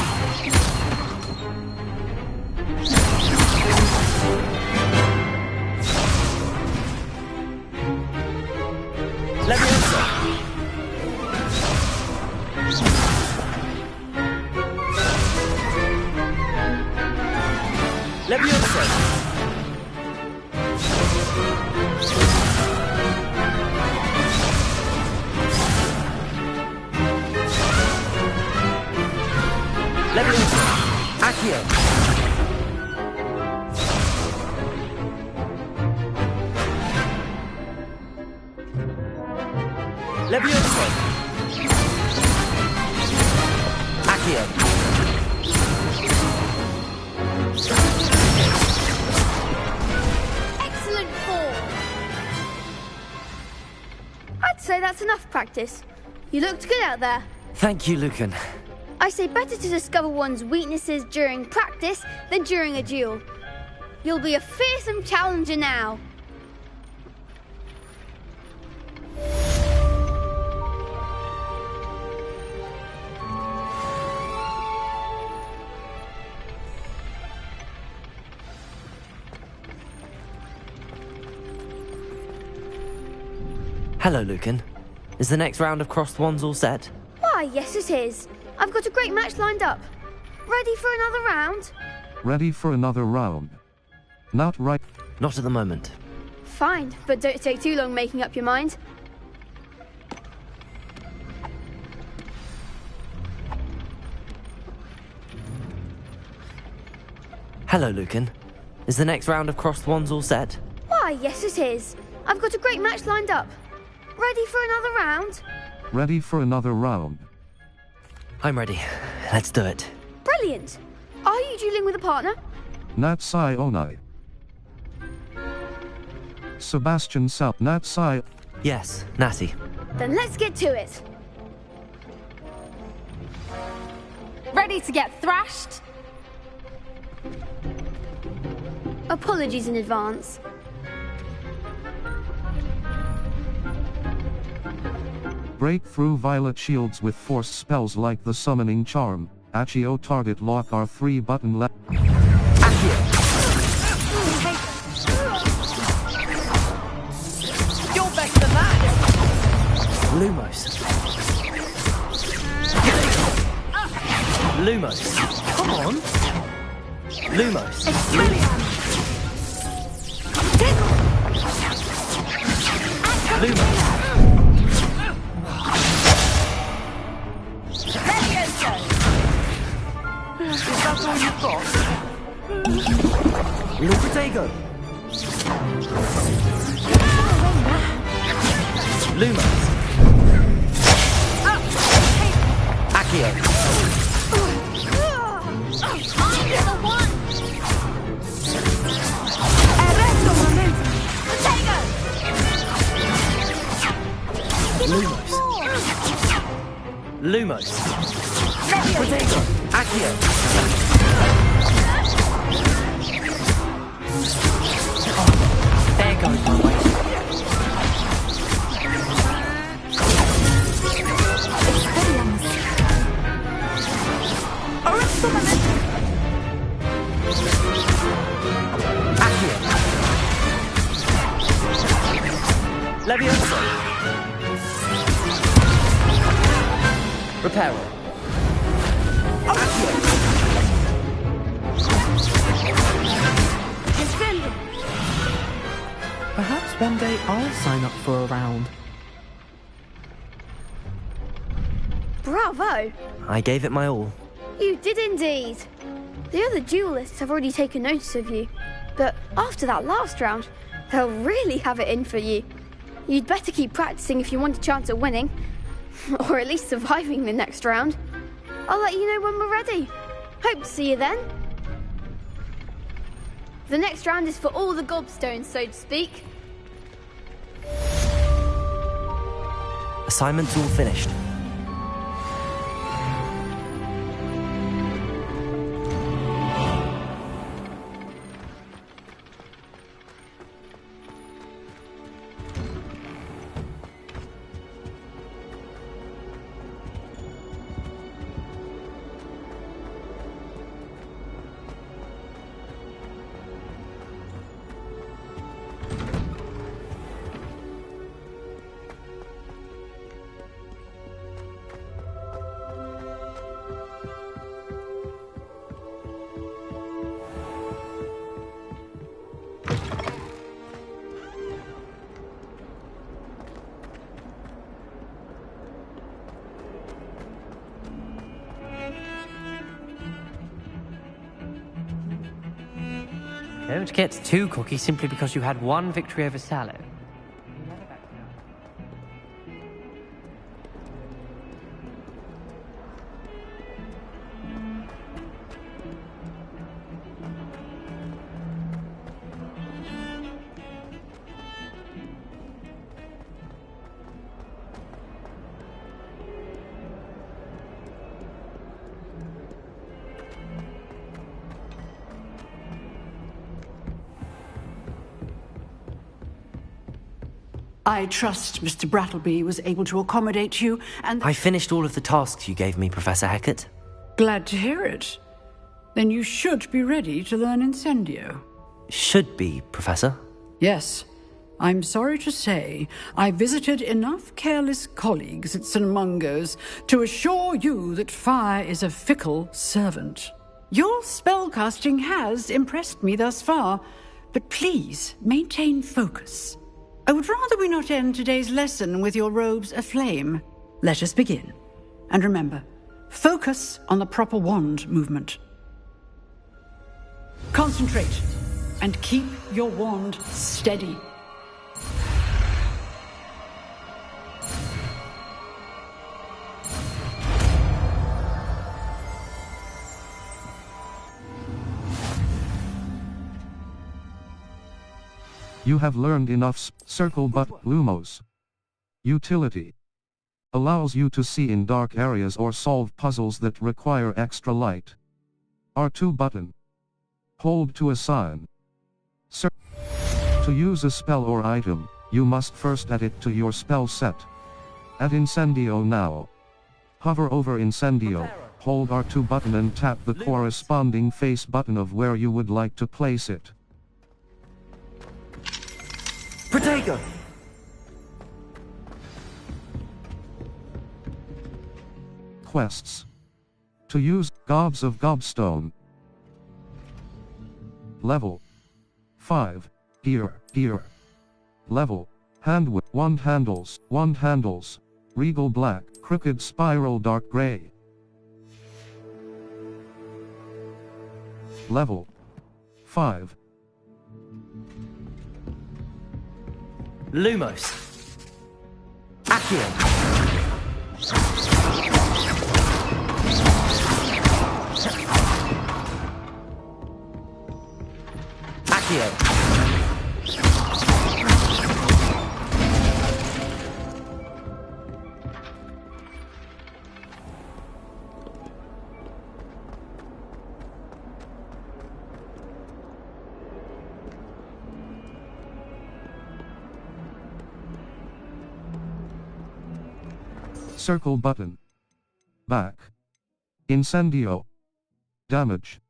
Speaker 3: Leviosa! Leviosa! Leviosa! Accio! Leviosa! Accio!
Speaker 15: Excellent form! I'd say that's enough practice. You looked good out there.
Speaker 4: Thank you, Lucan.
Speaker 15: I say better to discover one's weaknesses during practice than during a duel. You'll be a fearsome challenger now.
Speaker 4: Hello, Lucan. Is the next round of crossed wands all set?
Speaker 15: Why, yes it is. I've got a great match lined up. Ready for another round?
Speaker 7: Ready for another round. Not right.
Speaker 4: Not at the moment.
Speaker 15: Fine, but don't take too long making up your mind.
Speaker 4: Hello, Lucan. Is the next round of crossed wands all set?
Speaker 15: Why, yes it is. I've got a great match lined up. Ready for another round?
Speaker 7: Ready for another round.
Speaker 4: I'm ready. Let's do it.
Speaker 15: Brilliant. Are you dueling with a partner?
Speaker 7: Natsai Onai. Sebastian Sal. Natsai.
Speaker 4: Yes, Natty.
Speaker 15: Then let's get to it.
Speaker 8: Ready to get thrashed?
Speaker 15: Apologies in advance.
Speaker 7: Break through violet shields with force spells like the summoning charm. Accio target lock R3 button left.
Speaker 16: You're better than that!
Speaker 4: Lumos. Lumos. Come on. Lumos. Lumos.
Speaker 16: Is that all you've got?
Speaker 4: Lucatego. Lumos. Accio.
Speaker 15: I'm the one!
Speaker 4: Lumos. Lumos. Potato. Accio. There goes my way. Accio. Leviosa. Reparo. Accio.
Speaker 19: Perhaps one day I'll sign up for a round.
Speaker 15: Bravo!
Speaker 4: I gave it my all.
Speaker 15: You did indeed. The other duelists have already taken notice of you, but after that last round, they'll really have it in for you. You'd better keep practicing if you want a chance at winning, Or at least surviving the next round. I'll let you know when we're ready. Hope to see you then. The next round is for all the gobstones, so to speak.
Speaker 4: Assignment's all finished.
Speaker 13: Don't get too cocky simply because you had one victory over Sallow.
Speaker 14: I trust Mr. Brattleby was able to accommodate you, and...
Speaker 4: I finished all of the tasks you gave me, Professor Hecat.
Speaker 14: Glad to hear it. Then you should be ready to learn Incendio.
Speaker 4: Should be, Professor.
Speaker 14: Yes. I'm sorry to say, I visited enough careless colleagues at St. Mungo's to assure you that fire is a fickle servant. Your spellcasting has impressed me thus far, but please maintain focus. I would rather we not end today's lesson with your robes aflame. Let us begin. And remember, focus on the proper wand movement. Concentrate, and keep your wand steady.
Speaker 7: You have learned enough. Circle but Lumos. Utility. Allows you to see in dark areas or solve puzzles that require extra light. R2 button. Hold to assign. To use a spell or item, you must first add it to your spell set. Add Incendio now. Hover over Incendio, hold R2 button and tap the corresponding face button of where you would like to place it.
Speaker 4: Protego!
Speaker 7: Quests. To use Gobs of Gobstone. Level 5. Gear. Level. Wand handles. Regal black, crooked spiral dark gray. Level 5.
Speaker 4: Lumos. Accio.
Speaker 7: Circle button. Back. Incendio. Damage.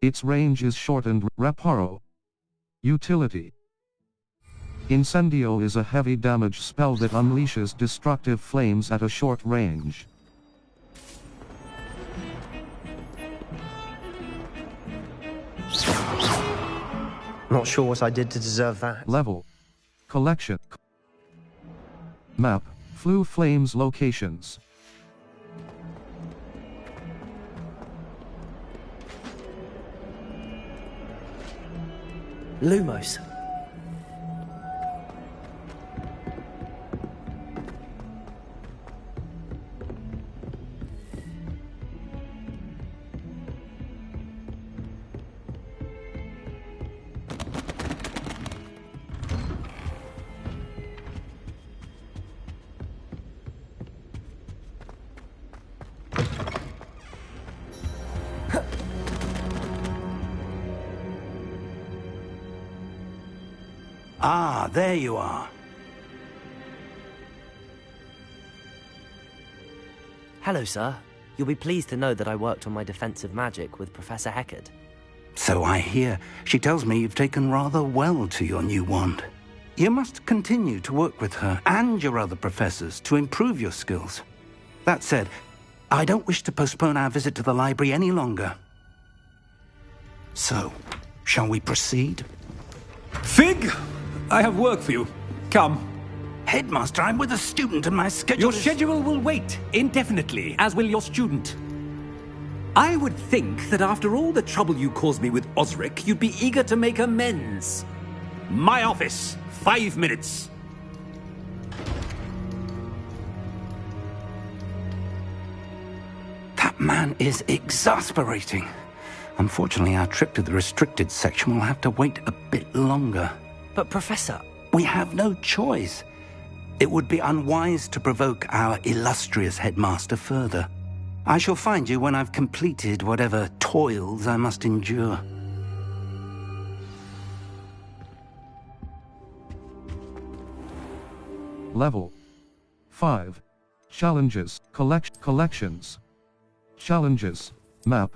Speaker 7: Its range is shortened. Reparo. Utility. Incendio is a heavy damage spell that unleashes destructive flames at a short range.
Speaker 1: Not sure what I did to deserve that.
Speaker 7: Level. Collection. Map. Flue Flames locations.
Speaker 4: Lumos.
Speaker 10: Ah, there you are.
Speaker 4: Hello, sir. You'll be pleased to know that I worked on my defensive magic with Professor Heckard.
Speaker 10: So I hear. She tells me you've taken rather well to your new wand. You must continue to work with her and your other professors to improve your skills. That said, I don't wish to postpone our visit to the library any longer. So, shall we proceed?
Speaker 20: Fig! I have work for you. Come.
Speaker 10: Headmaster, I'm with a student and my schedule
Speaker 20: Your schedule will wait indefinitely, as will your student. I would think that after all the trouble you caused me with Osric, you'd be eager to make amends. My office. 5 minutes.
Speaker 10: That man is exasperating. Unfortunately, our trip to the restricted section will have to wait a bit longer.
Speaker 4: But, Professor...
Speaker 10: We have no choice. It would be unwise to provoke our illustrious headmaster further. I shall find you when I've completed whatever toils I must endure.
Speaker 7: Level 5. Challenges. Collections. Challenges. Map.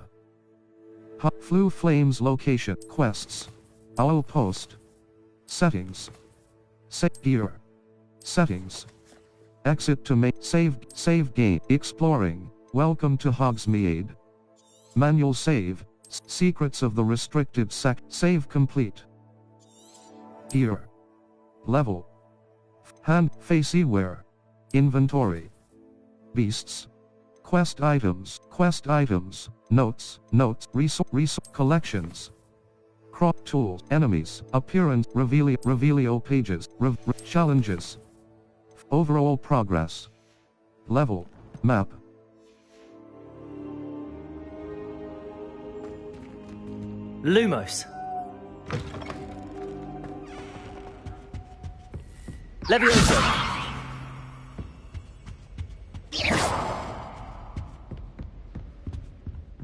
Speaker 7: Flu Flames location. Quests. Owl Post. Settings. Gear. Settings. Exit to save game. Exploring. Welcome to Hogsmeade. Manual save. Secrets of the restricted save complete. Gear. Level. Hand Faceware. Inventory. Beasts. Quest items. Notes. Resource collections. Crop tools. Enemies. Appearance. Revelio pages. Challenges. Overall progress. Level. Map.
Speaker 4: Lumos. Levioso.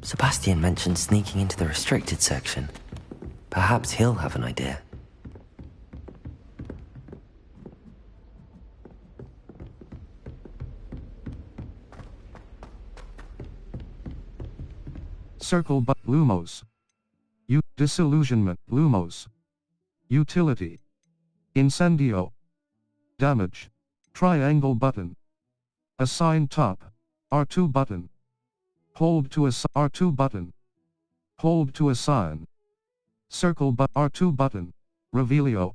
Speaker 4: Sebastian mentioned sneaking into the restricted section. Perhaps he'll have an idea.
Speaker 7: Circle but Lumos. Disillusionment. Lumos. Utility. Incendio. Damage. Triangle button. Assign top. R2 button. Hold to assign. R2 button. Hold to assign. Circle but R2 button. Revelio.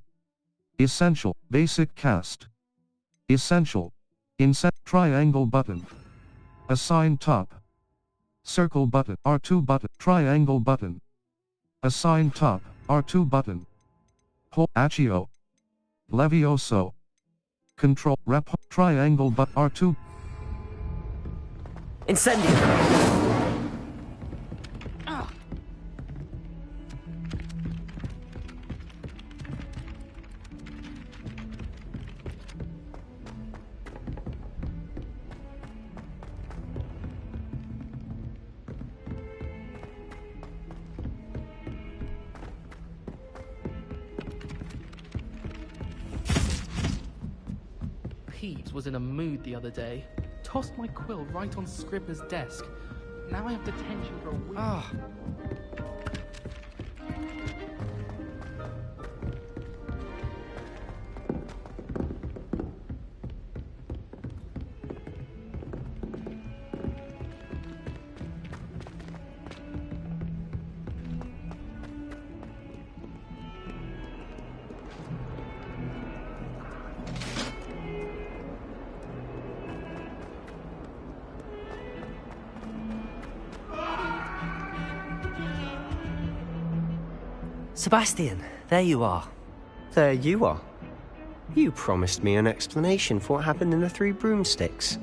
Speaker 7: Essential. Basic cast. Essential. Triangle button. Assign top. Circle button. R2 button. Triangle button. Assign top. R2 button. Hold. Accio. Levioso. Control. Rep. Triangle but R2.
Speaker 4: Incendio.
Speaker 19: Peeves was in a mood the other day. Tossed my quill right on Scribner's desk. Now I have detention for a week.
Speaker 4: Sebastian, there you are.
Speaker 1: There you are. You promised me an explanation for what happened in the Three Broomsticks.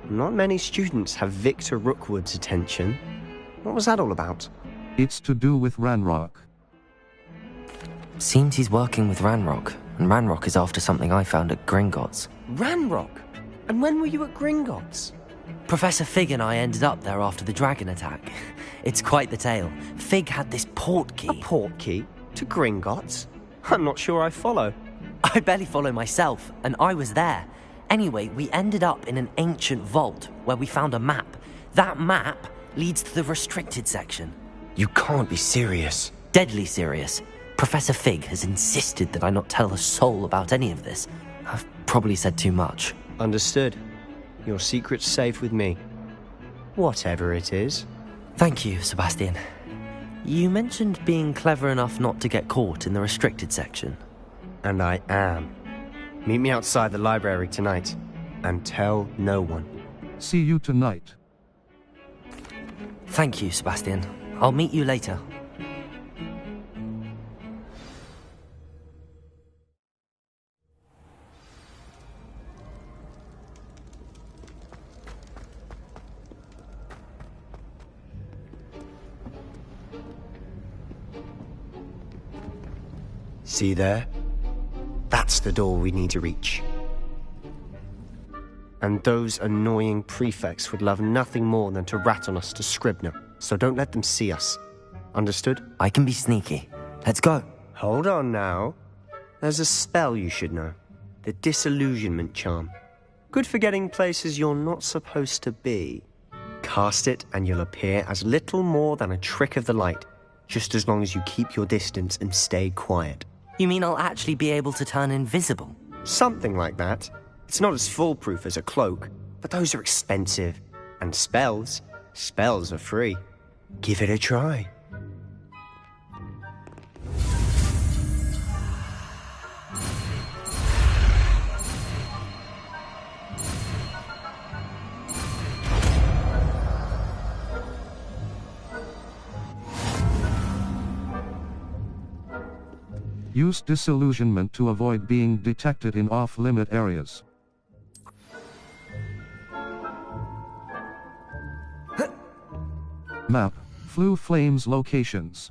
Speaker 1: Not many students have Victor Rookwood's attention. What was that all about?
Speaker 7: It's to do with Ranrock.
Speaker 4: Seems he's working with Ranrock, and Ranrock is after something I found at Gringotts.
Speaker 1: Ranrock? And when were you at Gringotts?
Speaker 4: Professor Fig and I ended up there after the dragon attack. It's quite the tale. Fig had this port key.
Speaker 1: A port key? To Gringotts? I'm not sure I follow.
Speaker 4: I barely follow myself, and I was there. Anyway, we ended up in an ancient vault where we found a map. That map leads to the restricted section.
Speaker 1: You can't be serious.
Speaker 4: Deadly serious. Professor Fig has insisted that I not tell a soul about any of this. I've probably said too much.
Speaker 1: Understood. Your secret's safe with me. Whatever it is.
Speaker 4: Thank you, Sebastian. You mentioned being clever enough not to get caught in the restricted section.
Speaker 1: And I am. Meet me outside the library tonight. And tell no one.
Speaker 7: See you tonight.
Speaker 4: Thank you, Sebastian. I'll meet you later.
Speaker 1: See there? That's the door we need to reach. And those annoying prefects would love nothing more than to rat on us to Scribner, so don't let them see us. Understood?
Speaker 4: I can be sneaky. Let's go.
Speaker 1: Hold on now. There's a spell you should know. The Disillusionment Charm. Good for getting places you're not supposed to be. Cast it and you'll appear as little more than a trick of the light, just as long as you keep your distance and stay quiet.
Speaker 4: You mean I'll actually be able to turn invisible?
Speaker 1: Something like that. It's not as foolproof as a cloak, but those are expensive. And spells are free. Give it a try.
Speaker 7: Use disillusionment to avoid being detected in off-limit areas. Map, Flue Flames locations.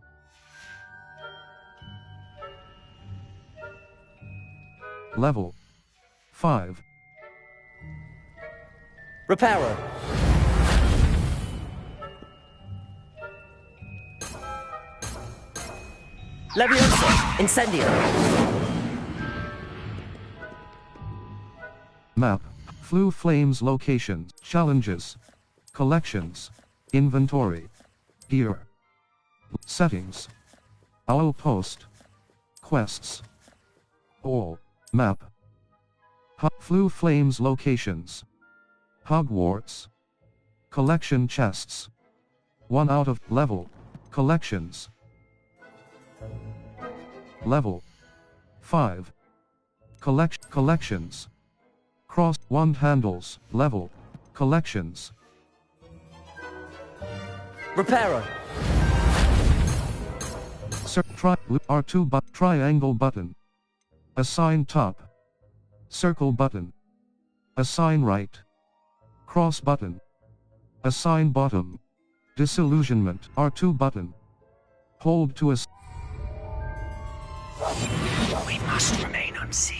Speaker 7: Level 5.
Speaker 4: Reparo. Leviosa. Incendio.
Speaker 7: Map, Flue Flames locations, challenges, collections, inventory, gear, settings, owl post, quests, all, map, Flue Flames locations, Hogwarts, collection chests, 1 out of level, collections, level 5, collections, cross wand handles, level, collections.
Speaker 4: Reparo.
Speaker 7: R2 triangle button. Assign top. Circle button. Assign right. Cross button. Assign bottom. Disillusionment R2 button. Hold to
Speaker 1: We must remain unseen.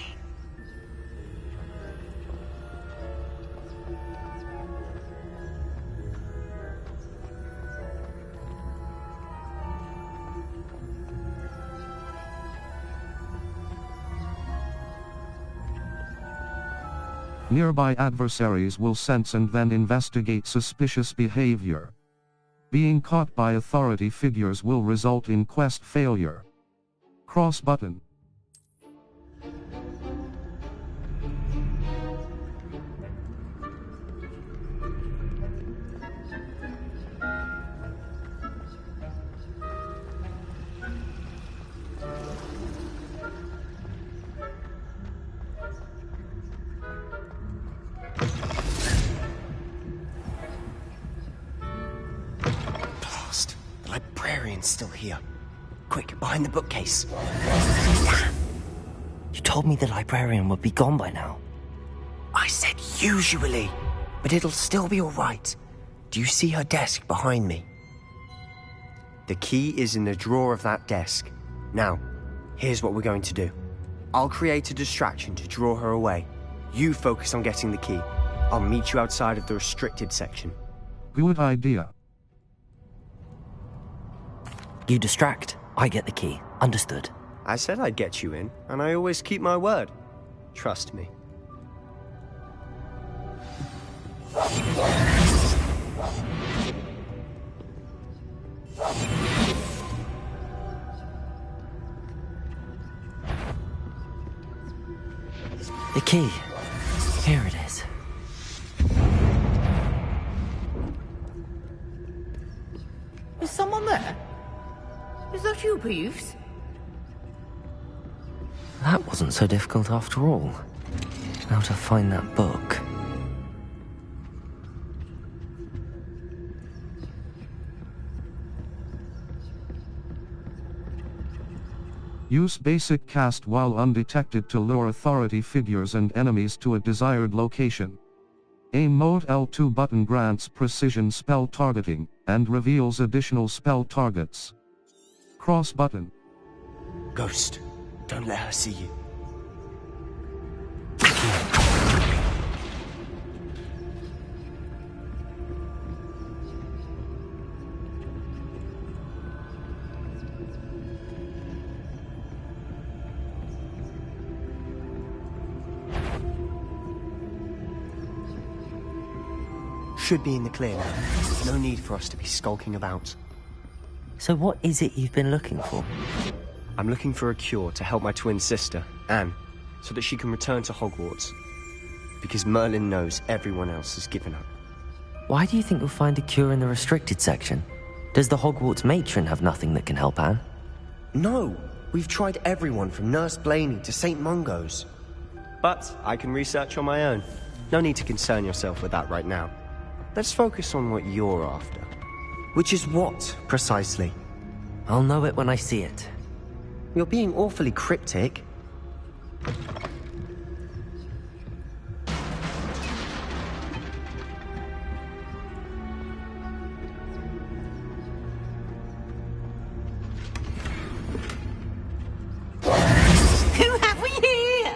Speaker 7: Nearby adversaries will sense and then investigate suspicious behavior. Being caught by authority figures will result in quest failure. Cross button.
Speaker 1: Blast. The librarian's still here. Quick, behind the bookcase.
Speaker 4: You told me the librarian would be gone by now.
Speaker 1: I said usually, but it'll still be all right. Do you see her desk behind me? The key is in the drawer of that desk. Now, here's what we're going to do. I'll create a distraction to draw her away. You focus on getting the key. I'll meet you outside of the restricted section.
Speaker 7: Good idea.
Speaker 4: You distract, I get the key. Understood.
Speaker 1: I said I'd get you in, and I always keep my word. Trust me.
Speaker 4: The key. Here it is.
Speaker 12: Is someone there? Is that you, Peeves?
Speaker 4: That wasn't so difficult after all. How to find that book.
Speaker 7: Use basic cast while undetected to lure authority figures and enemies to a desired location. Aim mode L2 button grants precision spell targeting, and reveals additional spell targets. Cross button.
Speaker 1: Ghost, don't let her see you. Should be in the clear now. No need for us to be skulking about.
Speaker 4: So what is it you've been looking for?
Speaker 1: I'm looking for a cure to help my twin sister, Anne, so that she can return to Hogwarts. Because Merlin knows everyone else has given up.
Speaker 4: Why do you think you'll find a cure in the restricted section? Does the Hogwarts matron have nothing that can help Anne?
Speaker 1: No! We've tried everyone from Nurse Blaney to St. Mungo's. But I can research on my own. No need to concern yourself with that right now. Let's focus on what you're after. Which is what, precisely?
Speaker 4: I'll know it when I see it.
Speaker 1: You're being awfully cryptic.
Speaker 12: Who have we here?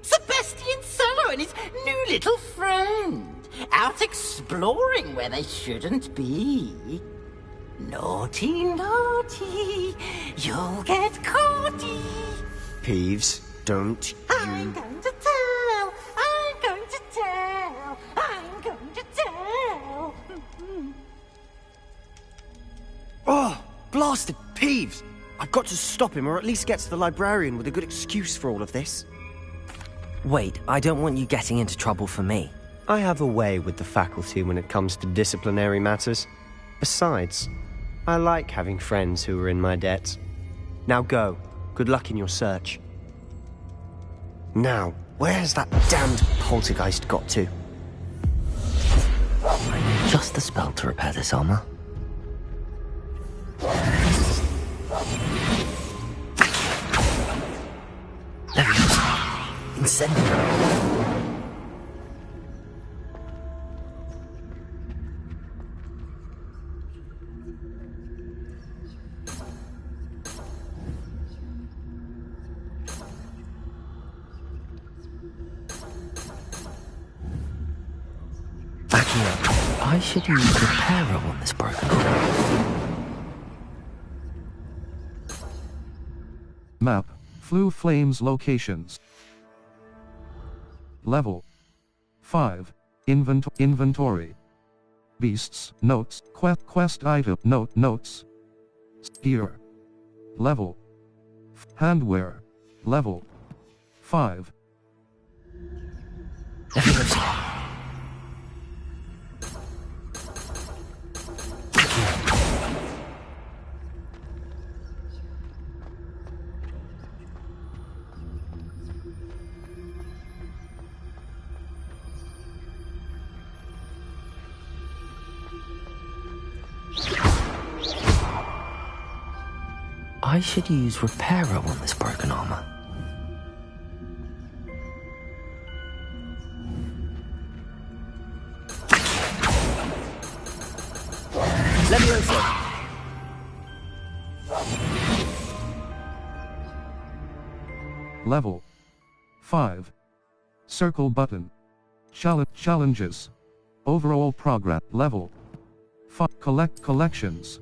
Speaker 12: Sebastian Solo and his new little friend. Out exploring where they shouldn't be. Naughty, naughty, you'll get caughty.
Speaker 1: Peeves, don't you...
Speaker 12: I'm going to tell, I'm going to tell, I'm going to tell.
Speaker 1: Oh, blasted Peeves! I've got to stop him, or at least get to the librarian with a good excuse for all of this.
Speaker 4: Wait, I don't want you getting into trouble for me.
Speaker 1: I have a way with the faculty when it comes to disciplinary matters. Besides, I like having friends who are in my debt. Now go. Good luck in your search. Now, where's that damned poltergeist got to?
Speaker 4: I know just the spell to repair this armor. There we go. Incendiary. I should use repairer on this broken arm.
Speaker 7: Map. Flue Flames locations. Level 5. Inventory. Beasts. Notes. Quest item. Notes. Gear. Level. Handwear. Level 5.
Speaker 4: I should use repairer on this broken armor.
Speaker 1: Leviosa!
Speaker 7: Level 5. Circle button. Challenges. Overall progress. Level 5. Collections.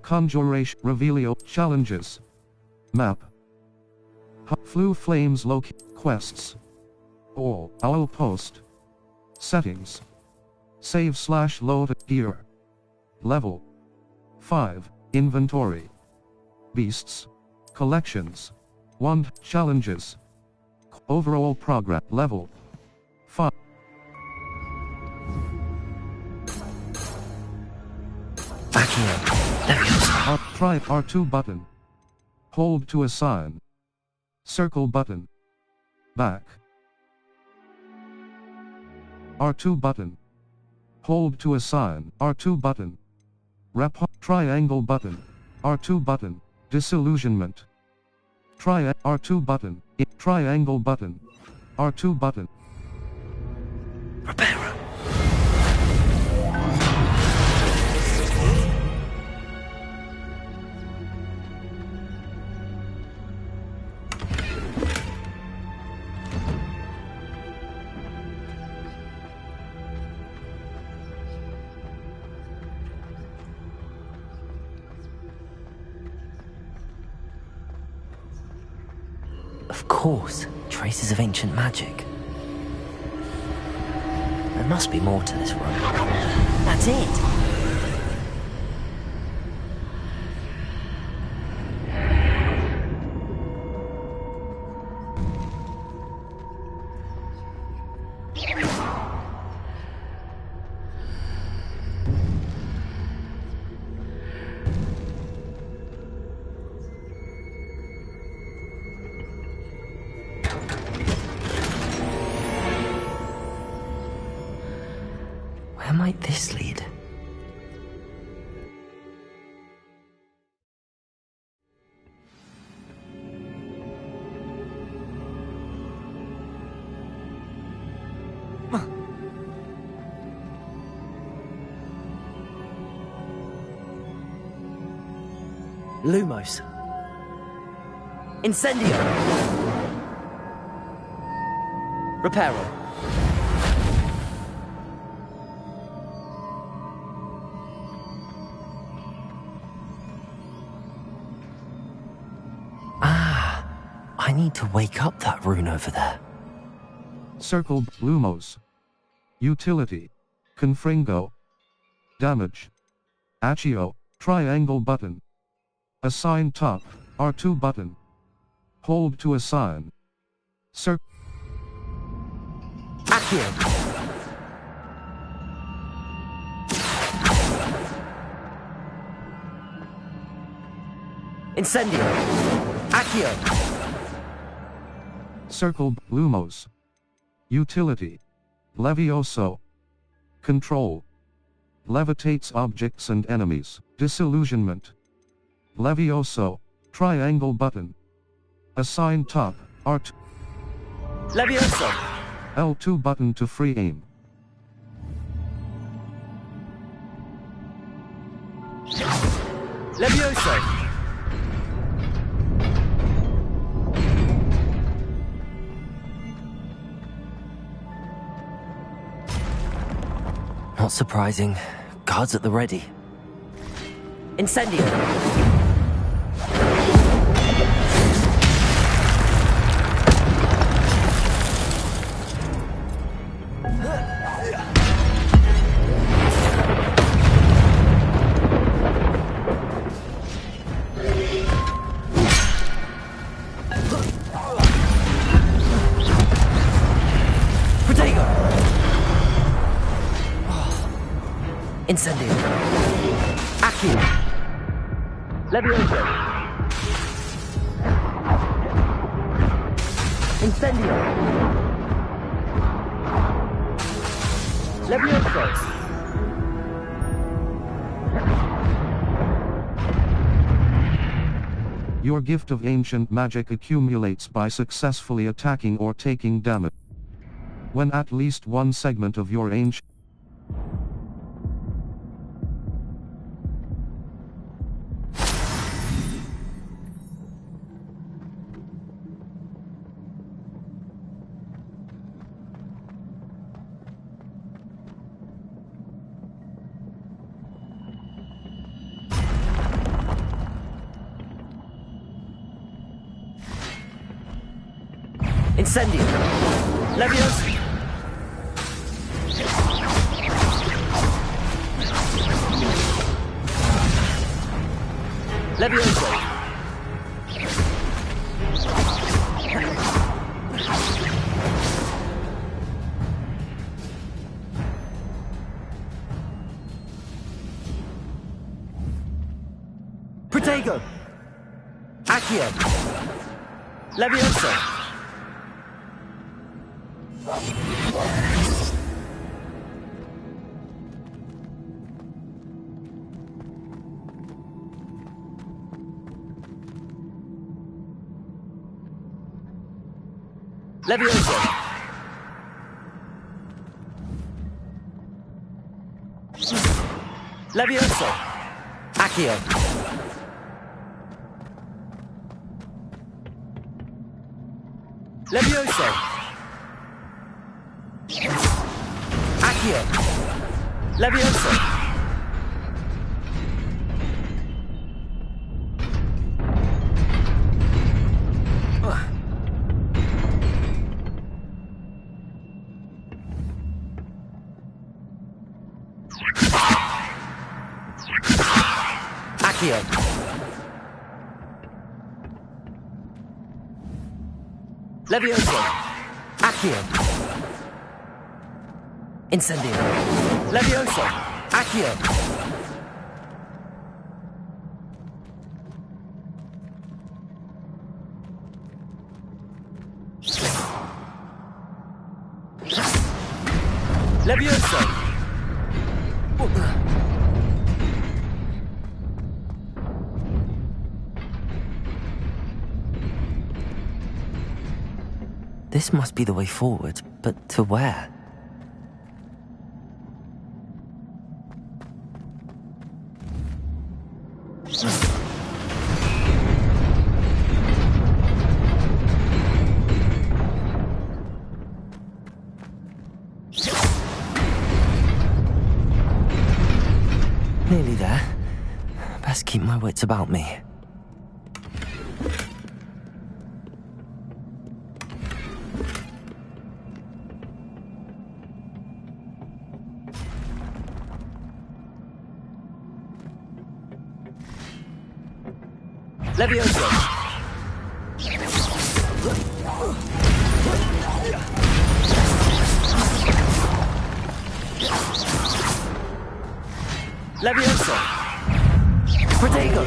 Speaker 7: Conjuration. Revelio. Challenges. Map. Flu Flames Quests. All. Owl Post. Settings. Save/load gear. Level 5. Inventory. Beasts. Collections. Wand challenges. Overall progress level 5.
Speaker 4: Back here.
Speaker 7: Try R2 button. Hold to assign. Circle button. Back. R2 button. Hold to assign. R2 button. Triangle button. R2 button. Disillusionment. R2 button. Triangle button. R2 button.
Speaker 4: Reparo. Of course, traces of ancient magic. There must be more to this room. That's it! Where might this lead? Lumos. Incendio. Reparo. I need to wake up that rune over there.
Speaker 7: Circle Lumos. Utility. Confringo. Damage. Accio. Triangle button. Assign top. R2 button. Hold to assign.
Speaker 4: Accio. Incendio. Accio.
Speaker 7: Circle Lumos. Utility. Levioso. Control. Levitates objects and enemies. Disillusionment. Levioso. Triangle button. Assign top. R2.
Speaker 4: Levioso.
Speaker 7: L2 button to free aim.
Speaker 4: Levioso. Not surprising. Guards at the ready. Incendio. Incendio. Accio. Levioso. Incendio. Levioso.
Speaker 7: Your gift of ancient magic accumulates by successfully attacking or taking damage. When at least one segment of your ancient
Speaker 4: Incendio! Leviosa! Leviosa! Protego! Accio! Leviosa! Leviosa! Leviosa! Accio! Leviosa! Accio! Leviosa! Accio! Leviosa! Accio! Incendio! Leviosa! Accio! Leviosa! This must be the way forward, but to where? Nearly there. Best keep my wits about me. Leviosa! Leviosa! Protego!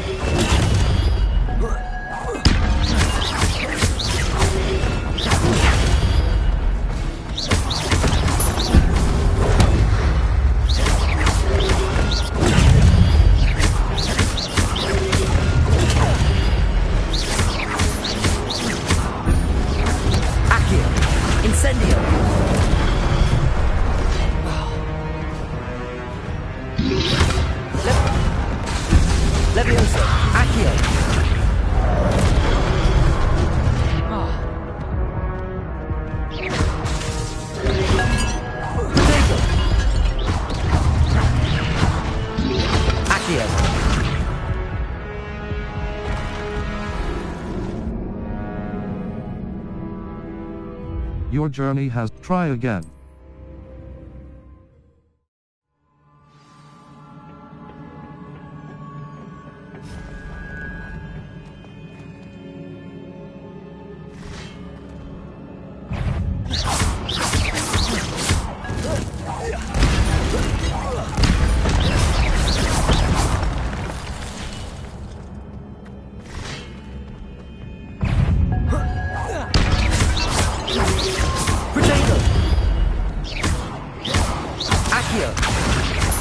Speaker 4: Incendio! Leviosa! Accio! Protego! Accio!
Speaker 7: Your journey has... Try again.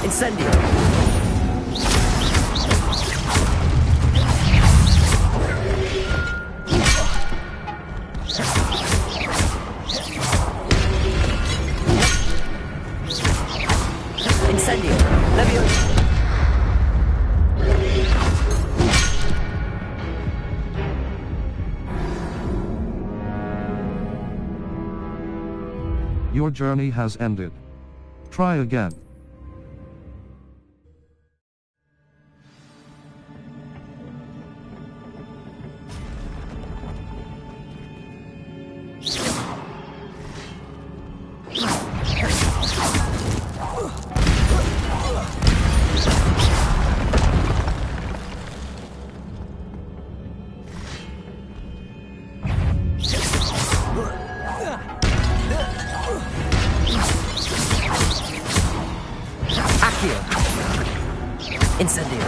Speaker 4: Incendio! Incendio! Leviosa!
Speaker 7: Your journey has ended. Try again.
Speaker 12: Incendio.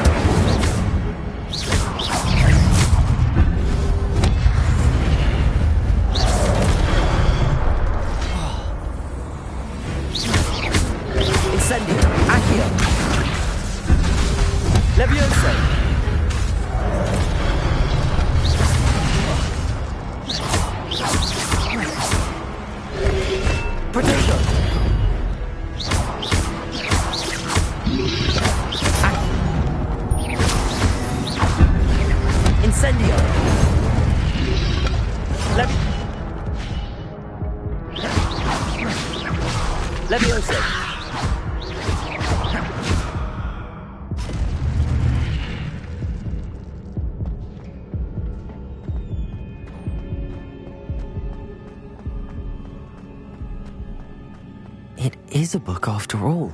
Speaker 12: Incendio. Accio. Levioso. Protection. Incendio. Levioso.
Speaker 4: It is a book after all.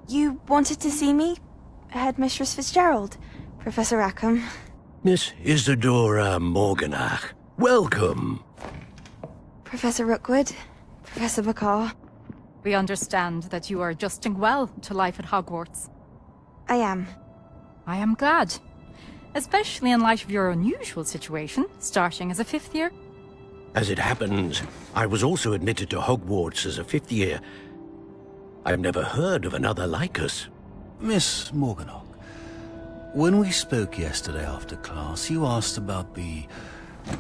Speaker 21: You wanted to see me? Headmistress Fitzgerald, Professor Rackham.
Speaker 2: Miss Isadora Morganach, welcome.
Speaker 21: Professor Rookwood, Professor Bakar.
Speaker 22: We understand that you are adjusting well to life at Hogwarts.
Speaker 21: I am.
Speaker 22: I am glad. Especially in light of your unusual situation, starting as a fifth year.
Speaker 2: As it happens, I was also admitted to Hogwarts as a fifth year. I've never heard of another like us.
Speaker 23: Miss Morganach, when we spoke yesterday after class, you asked about the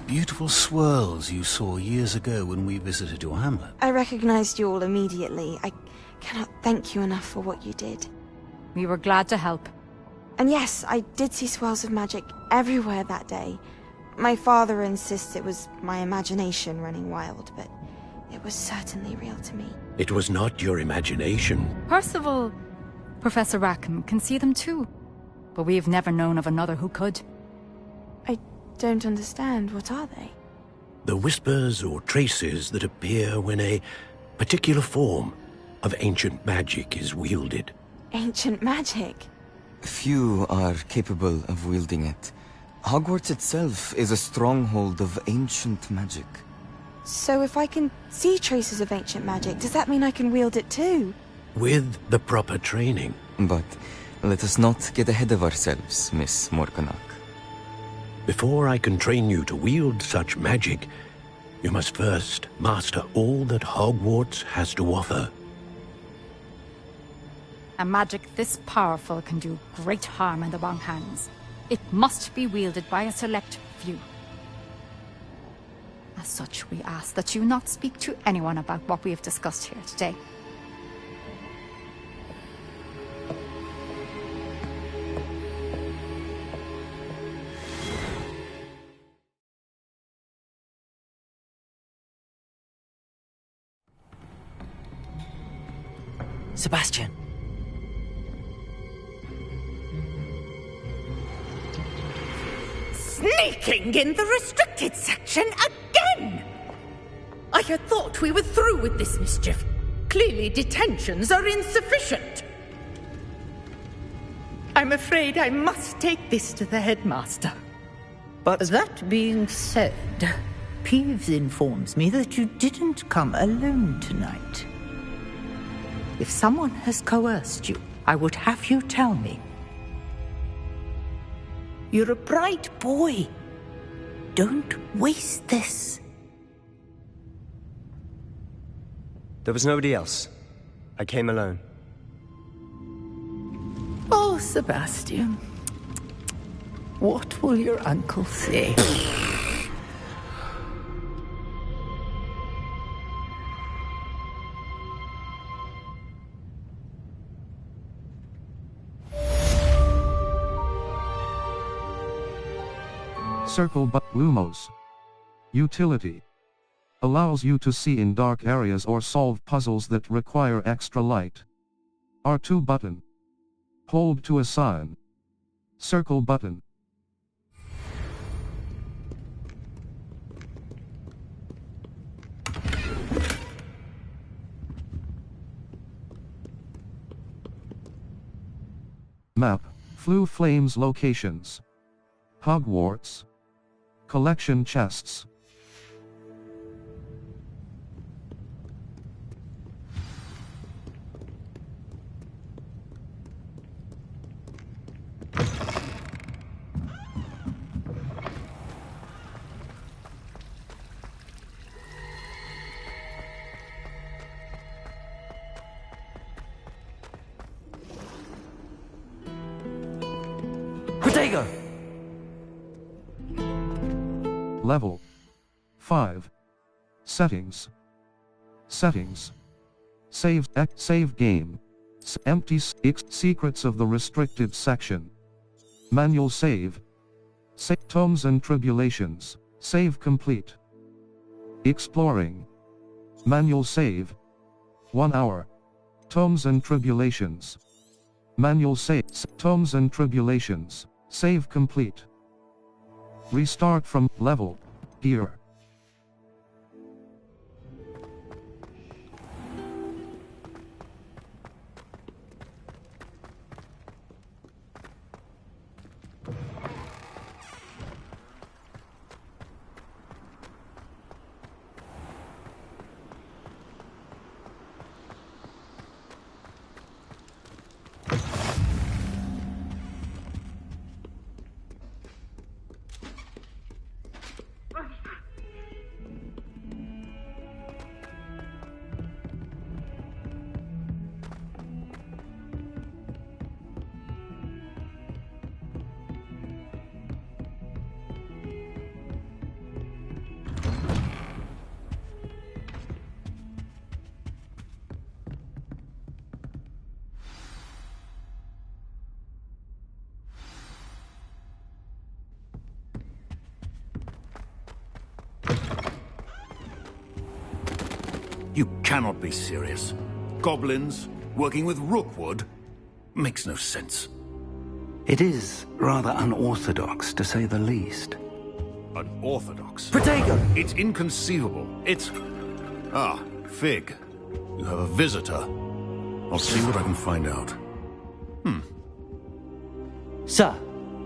Speaker 23: beautiful swirls you saw years ago when we visited your hamlet.
Speaker 21: I recognized you all immediately. I cannot thank you enough for what you did.
Speaker 22: We were glad to help.
Speaker 21: And yes, I did see swirls of magic everywhere that day. My father insists it was my imagination running wild, but it was certainly real to me.
Speaker 2: It was not your imagination.
Speaker 22: Percival, Professor Rackham can see them too. But we have never known of another who could.
Speaker 21: I don't understand. What are they?
Speaker 2: The whispers or traces that appear when a particular form of ancient magic is wielded.
Speaker 21: Ancient magic?
Speaker 4: Few are capable of wielding it. Hogwarts itself is a stronghold of ancient magic.
Speaker 21: So if I can see traces of ancient magic, does that mean I can wield it too?
Speaker 2: With the proper training.
Speaker 4: But let us not get ahead of ourselves, Miss Morganach.
Speaker 2: Before I can train you to wield such magic, you must first master all that Hogwarts has to offer.
Speaker 22: A magic this powerful can do great harm in the wrong hands. It must be wielded by a select few. As such, we ask that you not speak to anyone about what we have discussed here today.
Speaker 4: Sebastian.
Speaker 5: Sneaking in the restricted section again! I had thought we were through with this mischief. Clearly detentions are insufficient. I'm afraid I must take this to the headmaster.
Speaker 6: But that being said, Peeves informs me that you didn't come alone tonight. If someone has coerced you, I would have you tell me. You're a bright boy. Don't waste this.
Speaker 1: There was nobody else. I came alone.
Speaker 6: Oh, Sebastian. What will your uncle say?
Speaker 7: Circle but Lumos. Utility. Allows you to see in dark areas or solve puzzles that require extra light. R2 button. Hold to assign. Circle button. Map. Flue Flames locations. Hogwarts. Collection chests.
Speaker 4: Protego!
Speaker 7: Level 5. Settings. Settings. Save game. Empty secrets of the restricted section. Manual save. Tomes and Tribulations. Save complete. Exploring. Manual save. 1 hour. Tomes and Tribulations. Manual save. Tomes and Tribulations. Save complete. Restart from level. Here.
Speaker 2: You cannot be serious. Goblins, working with Rookwood? Makes no sense.
Speaker 10: It is rather unorthodox, to say the least.
Speaker 2: Unorthodox?
Speaker 4: Protego!
Speaker 2: It's inconceivable. It's... Ah, Fig. You have a visitor. I'll see what I can find out.
Speaker 4: Sir,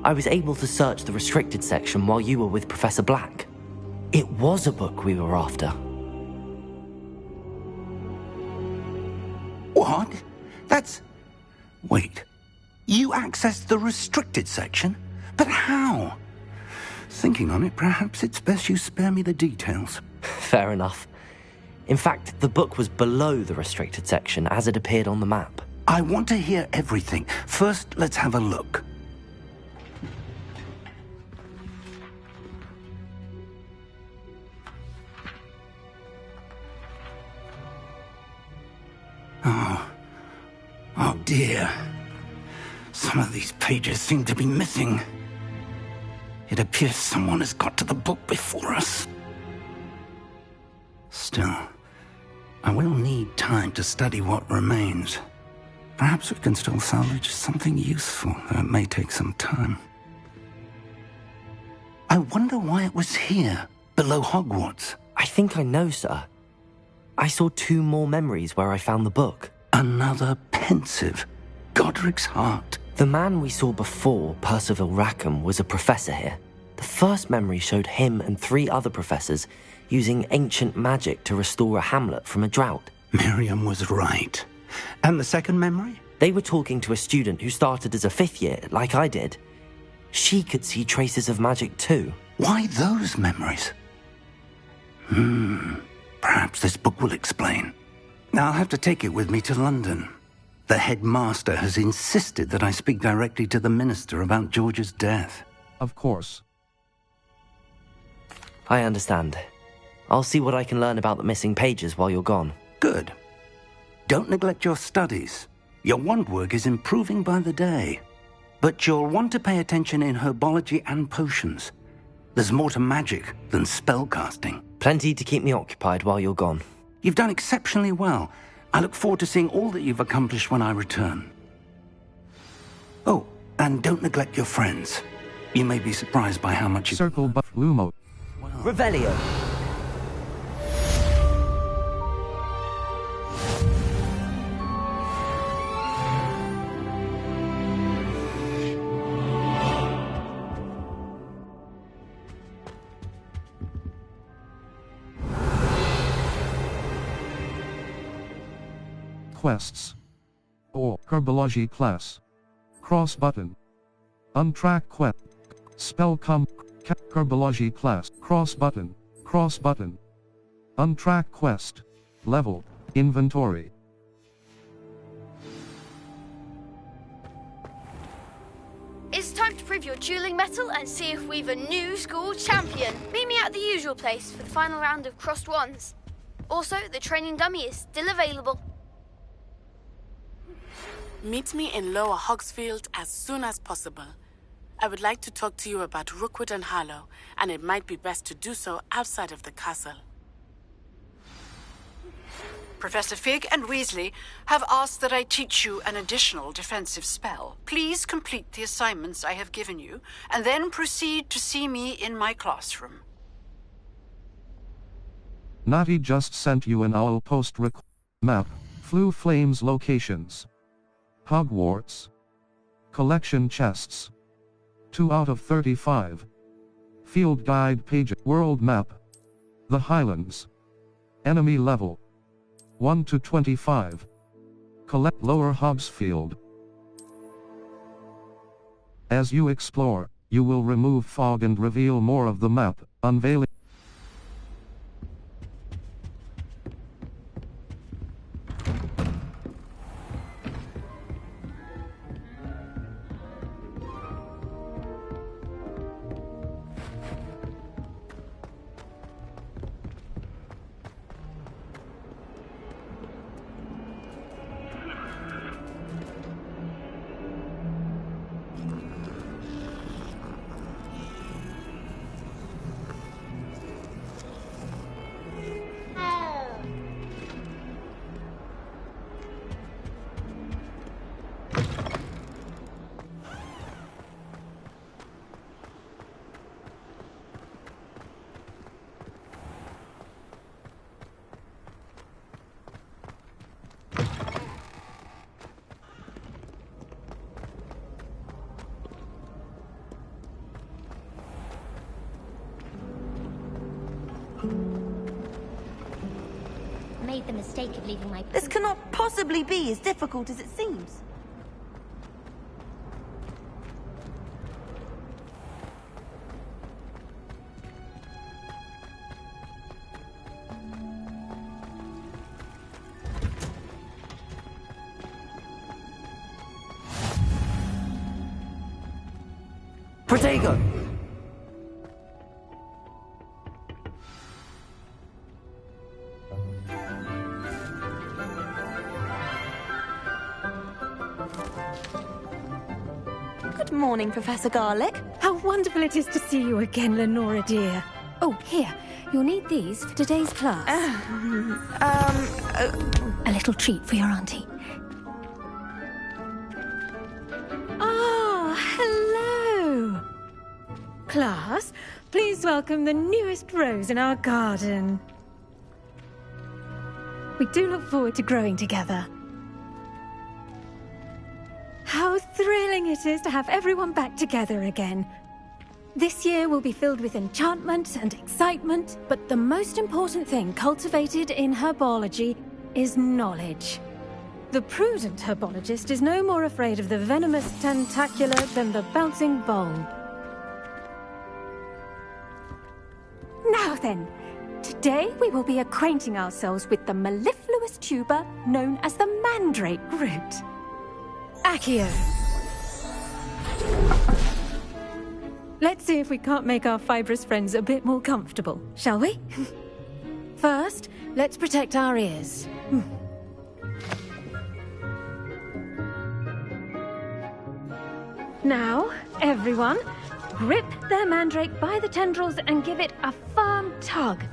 Speaker 4: I was able to search the restricted section while you were with Professor Black. It was a book we were after.
Speaker 10: What? That's... Wait. You accessed the restricted section? But how? Thinking on it, perhaps it's best you spare me the details.
Speaker 4: Fair enough. In fact, the book was below the restricted section as it appeared on the map.
Speaker 10: I want to hear everything. First, let's have a look. Oh dear. Some of these pages seem to be missing. It appears someone has got to the book before us. Still, I will need time to study what remains. Perhaps we can still salvage something useful, though it may take some time. I wonder why it was here, below Hogwarts.
Speaker 4: I think I know, sir. I saw 2 more memories where I found the book.
Speaker 10: Another pensive. Godric's heart.
Speaker 4: The man we saw before, Percival Rackham, was a professor here. The first memory showed him and 3 other professors using ancient magic to restore a hamlet from a drought.
Speaker 10: Miriam was right. And the second memory?
Speaker 4: They were talking to a student who started as a 5th year, like I did. She could see traces of magic too.
Speaker 10: Why those memories? Perhaps this book will explain. I'll have to take it with me to London. The headmaster has insisted that I speak directly to the minister about George's death.
Speaker 7: Of course.
Speaker 4: I understand. I'll see what I can learn about the missing pages while you're gone.
Speaker 10: Good. Don't neglect your studies. Your wand work is improving by the day. But you'll want to pay attention in herbology and potions. There's more to magic than spellcasting.
Speaker 4: Plenty to keep me occupied while you're gone.
Speaker 10: You've done exceptionally well. I look forward to seeing all that you've accomplished when I return. Oh, and don't neglect your friends. You may be surprised by how much you...
Speaker 7: Circle but Lumo.
Speaker 4: Revelio.
Speaker 7: Quests. Or Herbology class. Cross button. Untrack quest. Spell Herbology class. Cross button. Cross button. Untrack quest. Level. Inventory.
Speaker 15: It's time to prove your dueling mettle and see if we've a new school champion. Meet me at the usual place for the final round of crossed wands. Also, the training dummy is still available.
Speaker 9: Meet me in Lower Hogsfield as soon as possible. I would like to talk to you about Rookwood and Harlow, and it might be best to do so outside of the castle.
Speaker 14: Professor Fig and Weasley have asked that I teach you an additional defensive spell. Please complete the assignments I have given you, and then proceed to see me in my classroom.
Speaker 7: Natty just sent you an owl post map. Flue Flames locations. Hogwarts. Collection chests. 2 out of 35. Field guide page. World map. The Highlands. Enemy level. 1 to 25. Collect Lower Hogsfield. As you explore, you will remove fog and reveal more of the map, unveiling.
Speaker 11: Made the mistake of leaving my...
Speaker 17: This cannot possibly be as difficult as it seems.
Speaker 4: Protego!
Speaker 17: Good morning, Professor Garlick.
Speaker 3: How wonderful it is to see you again, Lenora dear. Oh, here. You'll need these for today's class. A little treat for your auntie. Ah, hello. Class, please welcome the newest rose in our garden. We do look forward to growing together. How thrilling it is to have everyone back together again. This year will be filled with enchantment and excitement, but the most important thing cultivated in herbology is knowledge. The prudent herbologist is no more afraid of the venomous tentacular than the bouncing bulb. Now then, today we will be acquainting ourselves with the mellifluous tuber known as the mandrake root. Accio. Let's see if we can't make our fibrous friends a bit more comfortable, shall we? First, let's protect our ears. Now, everyone, grip their mandrake by the tendrils and give it a firm tug.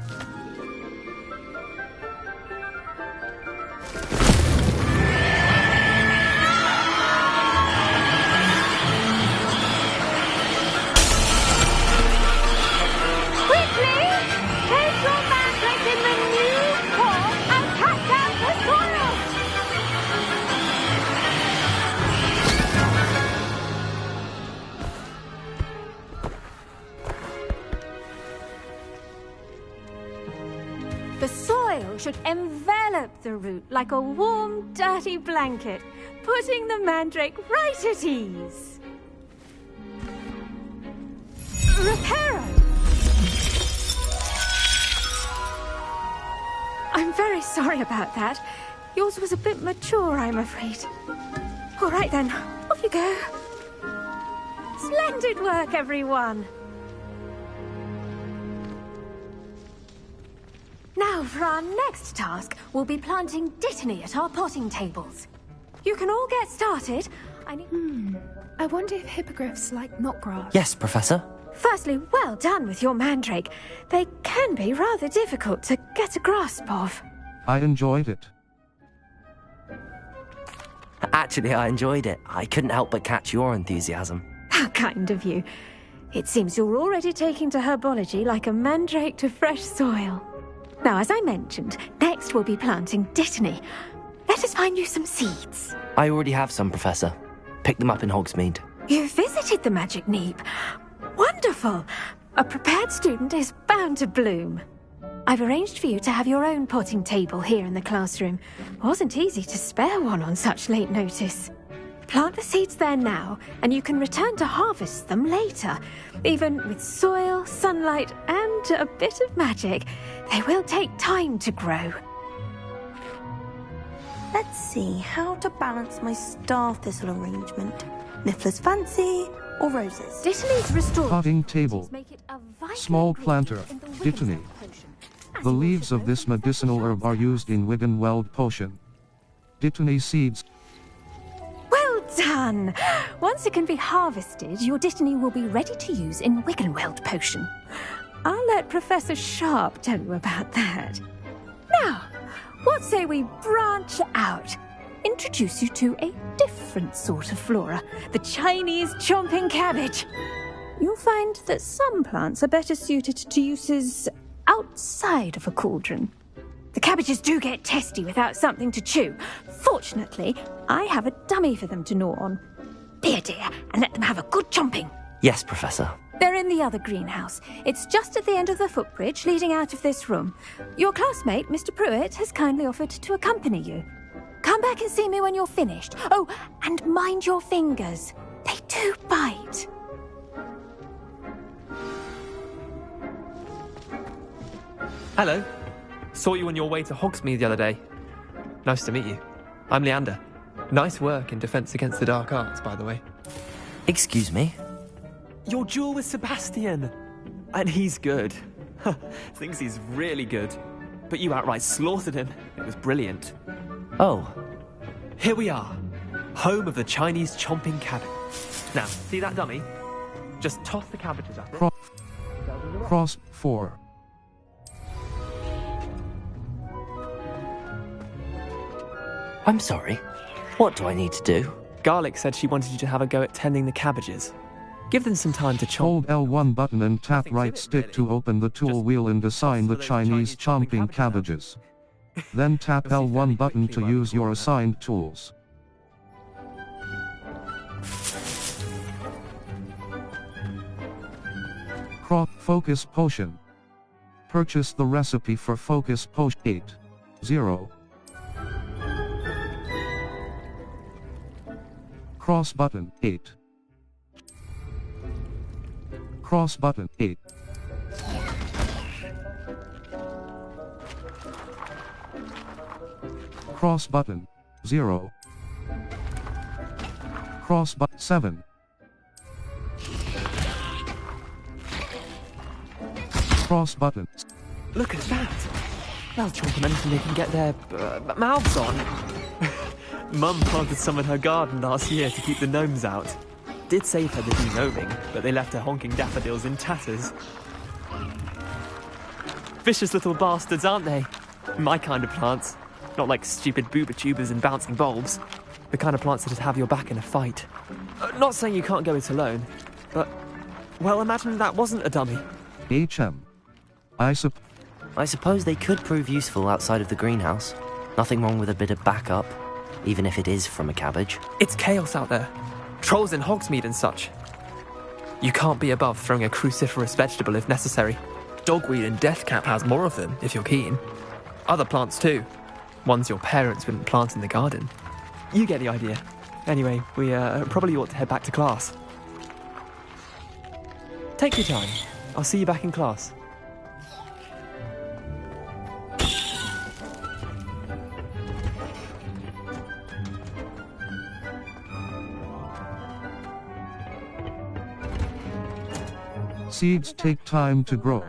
Speaker 3: The soil should envelop the root like a warm, dirty blanket, putting the mandrake right at ease. Reparo! I'm very sorry about that. Yours was a bit mature, I'm afraid. All right then, off you go. Splendid work, everyone. Now, for our next task, we'll be planting dittany at our potting tables. You can all get started. I wonder if hippogriffs like knotgrass.
Speaker 4: Yes, Professor.
Speaker 3: Firstly, well done with your mandrake. They can be rather difficult to get a grasp of.
Speaker 7: I enjoyed it.
Speaker 4: Actually, I enjoyed it. I couldn't help but catch your enthusiasm.
Speaker 3: How kind of you. It seems you're already taking to herbology like a mandrake to fresh soil. Now, as I mentioned, next we'll be planting dittany. Let us find you some seeds.
Speaker 4: I already have some, Professor. Pick them up in Hogsmeade.
Speaker 3: You visited the Magic Neep. Wonderful. A prepared student is bound to bloom. I've arranged for you to have your own potting table here in the classroom. Wasn't easy to spare one on such late notice. Plant the seeds there now, and you can return to harvest them later. Even with soil, sunlight, and a bit of magic, they will take time to grow.
Speaker 17: Let's see how to balance my star thistle arrangement. Niffler's fancy or roses?
Speaker 3: Dittany's restored.
Speaker 7: Potting table. Small planter. Dittany. The leaves of this medicinal herb are used in Wiggenweld potion. Dittany seeds.
Speaker 3: Well done! Once it can be harvested, your dittany will be ready to use in Wiggenweld potion. I'll let Professor Sharp tell you about that. Now, what say we branch out? Introduce you to a different sort of flora, the Chinese chomping cabbage. You'll find that some plants are better suited to uses outside of a cauldron. The cabbages do get testy without something to chew. Fortunately, I have a dummy for them to gnaw on. Be a dear and let them have a good chomping.
Speaker 4: Yes, Professor.
Speaker 3: They're in the other greenhouse. It's just at the end of the footbridge leading out of this room. Your classmate, Mr. Pruitt, has kindly offered to accompany you. Come back and see me when you're finished. Oh, and mind your fingers. They do bite.
Speaker 8: Hello. Saw you on your way to Hogsmeade the other day. Nice to meet you. I'm Leander. Nice work in Defense Against the Dark Arts, by the way.
Speaker 4: Excuse me?
Speaker 8: Your duel with Sebastian! And he's good. Thinks he's really good. But you outright slaughtered him. It was brilliant.
Speaker 4: Oh.
Speaker 8: Here we are. Home of the Chinese chomping cabbage. Now, see that dummy? Just toss the cabbages at it.
Speaker 7: Cross 4.
Speaker 4: I'm sorry. What do I need to do?
Speaker 8: Garlic said she wanted you to have a go at tending the cabbages. Give them some time to chomp.
Speaker 7: Hold L1 button and tap right stick to open the tool wheel and assign the Chinese chomping cabbages. Then tap L1 button to use your assigned tools. Focus potion. Purchase the recipe for focus potion 8-0. Cross button 8. Cross button 8. Cross button 0. Cross button 7. Cross button.
Speaker 8: Look at that! They'll chomp on anything they can get their mouths on. Mum planted some in her garden last year to keep the gnomes out. Did save her the de-gnoming, but they left her honking daffodils in tatters. Vicious little bastards, aren't they? My kind of plants. Not like stupid booba tubers and bouncing bulbs. The kind of plants that'd have your back in a fight. Not saying you can't go it alone, but... well, imagine that wasn't a dummy.
Speaker 7: HM. I
Speaker 4: suppose they could prove useful outside of the greenhouse. Nothing wrong with a bit of backup, even if it is from a cabbage.
Speaker 8: It's chaos out there. Trolls in Hogsmeade and such. You can't be above throwing a cruciferous vegetable if necessary. Dogweed and deathcap has more of them, if you're keen. Other plants too. Ones your parents wouldn't plant in the garden. You get the idea. Anyway, we probably ought to head back to class. Take your time. I'll see you back in class.
Speaker 7: Seeds take time to grow.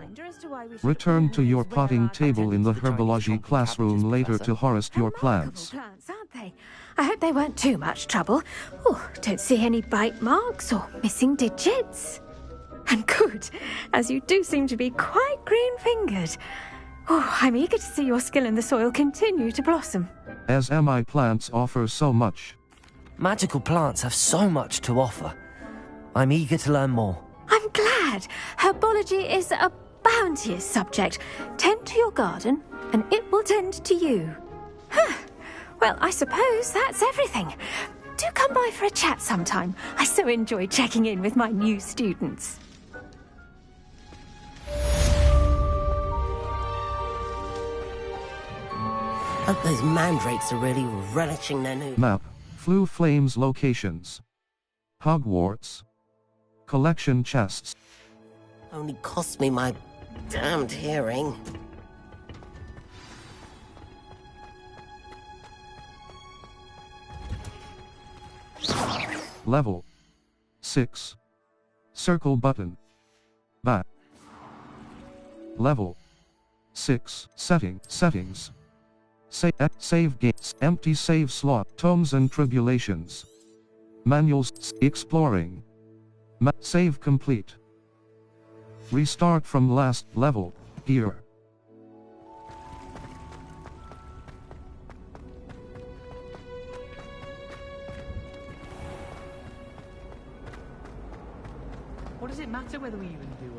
Speaker 7: Return to your potting table in the herbology classroom later to harvest your plants.
Speaker 3: Plants, aren't they? I hope they weren't too much trouble. Oh, don't see any bite marks or missing digits. And good, as you do seem to be quite green-fingered. Oh, I'm eager to see your skill in the soil continue to blossom.
Speaker 7: As MI plants offer so much.
Speaker 4: Magical plants have so much to offer. I'm eager to learn more.
Speaker 3: I'm glad. Herbology is a bounteous subject. Tend to your garden, and it will tend to you. Well, I suppose that's everything. Do come by for a chat sometime. I so enjoy checking in with my new students.
Speaker 12: Hope those mandrakes are really relishing their new...
Speaker 7: Map. Flue Flames locations. Hogwarts. Collection chests.
Speaker 12: Only cost me my damned hearing.
Speaker 7: Level 6. Circle button. Back. Level 6. Settings. Save gates. Empty save slot. Tomes and Tribulations. Manuals. Exploring. Save complete. Restart from last level. Here.
Speaker 19: What does it matter whether we even do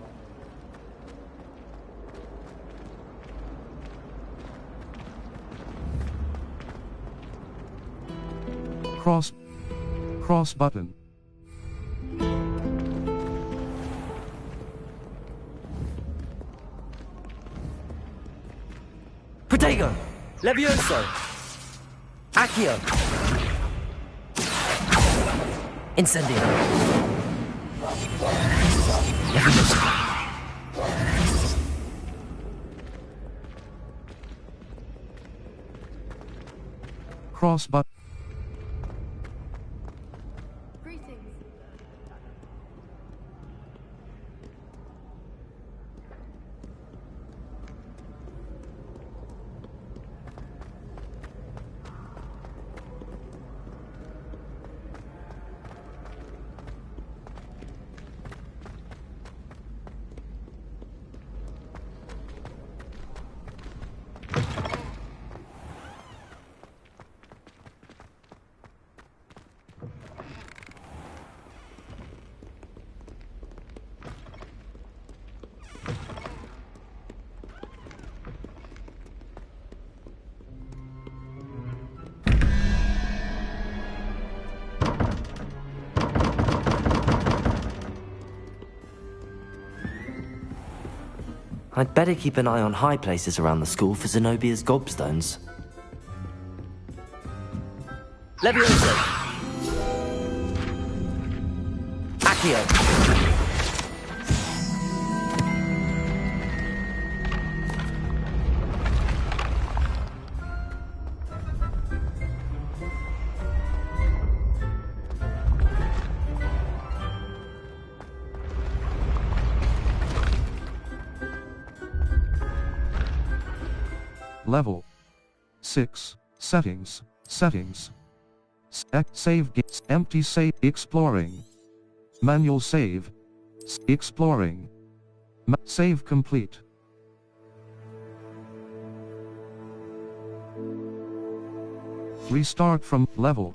Speaker 19: or...
Speaker 7: Cross button.
Speaker 4: Protego! Levioso! Accio! Incendio!
Speaker 7: Cross button.
Speaker 4: I'd better keep an eye on high places around the school for Zenobia's gobstones. Levioso! Accio!
Speaker 7: Level 6. Settings. Settings. Save gates. Empty save. Exploring. Manual save. Exploring. Save complete. Restart from level.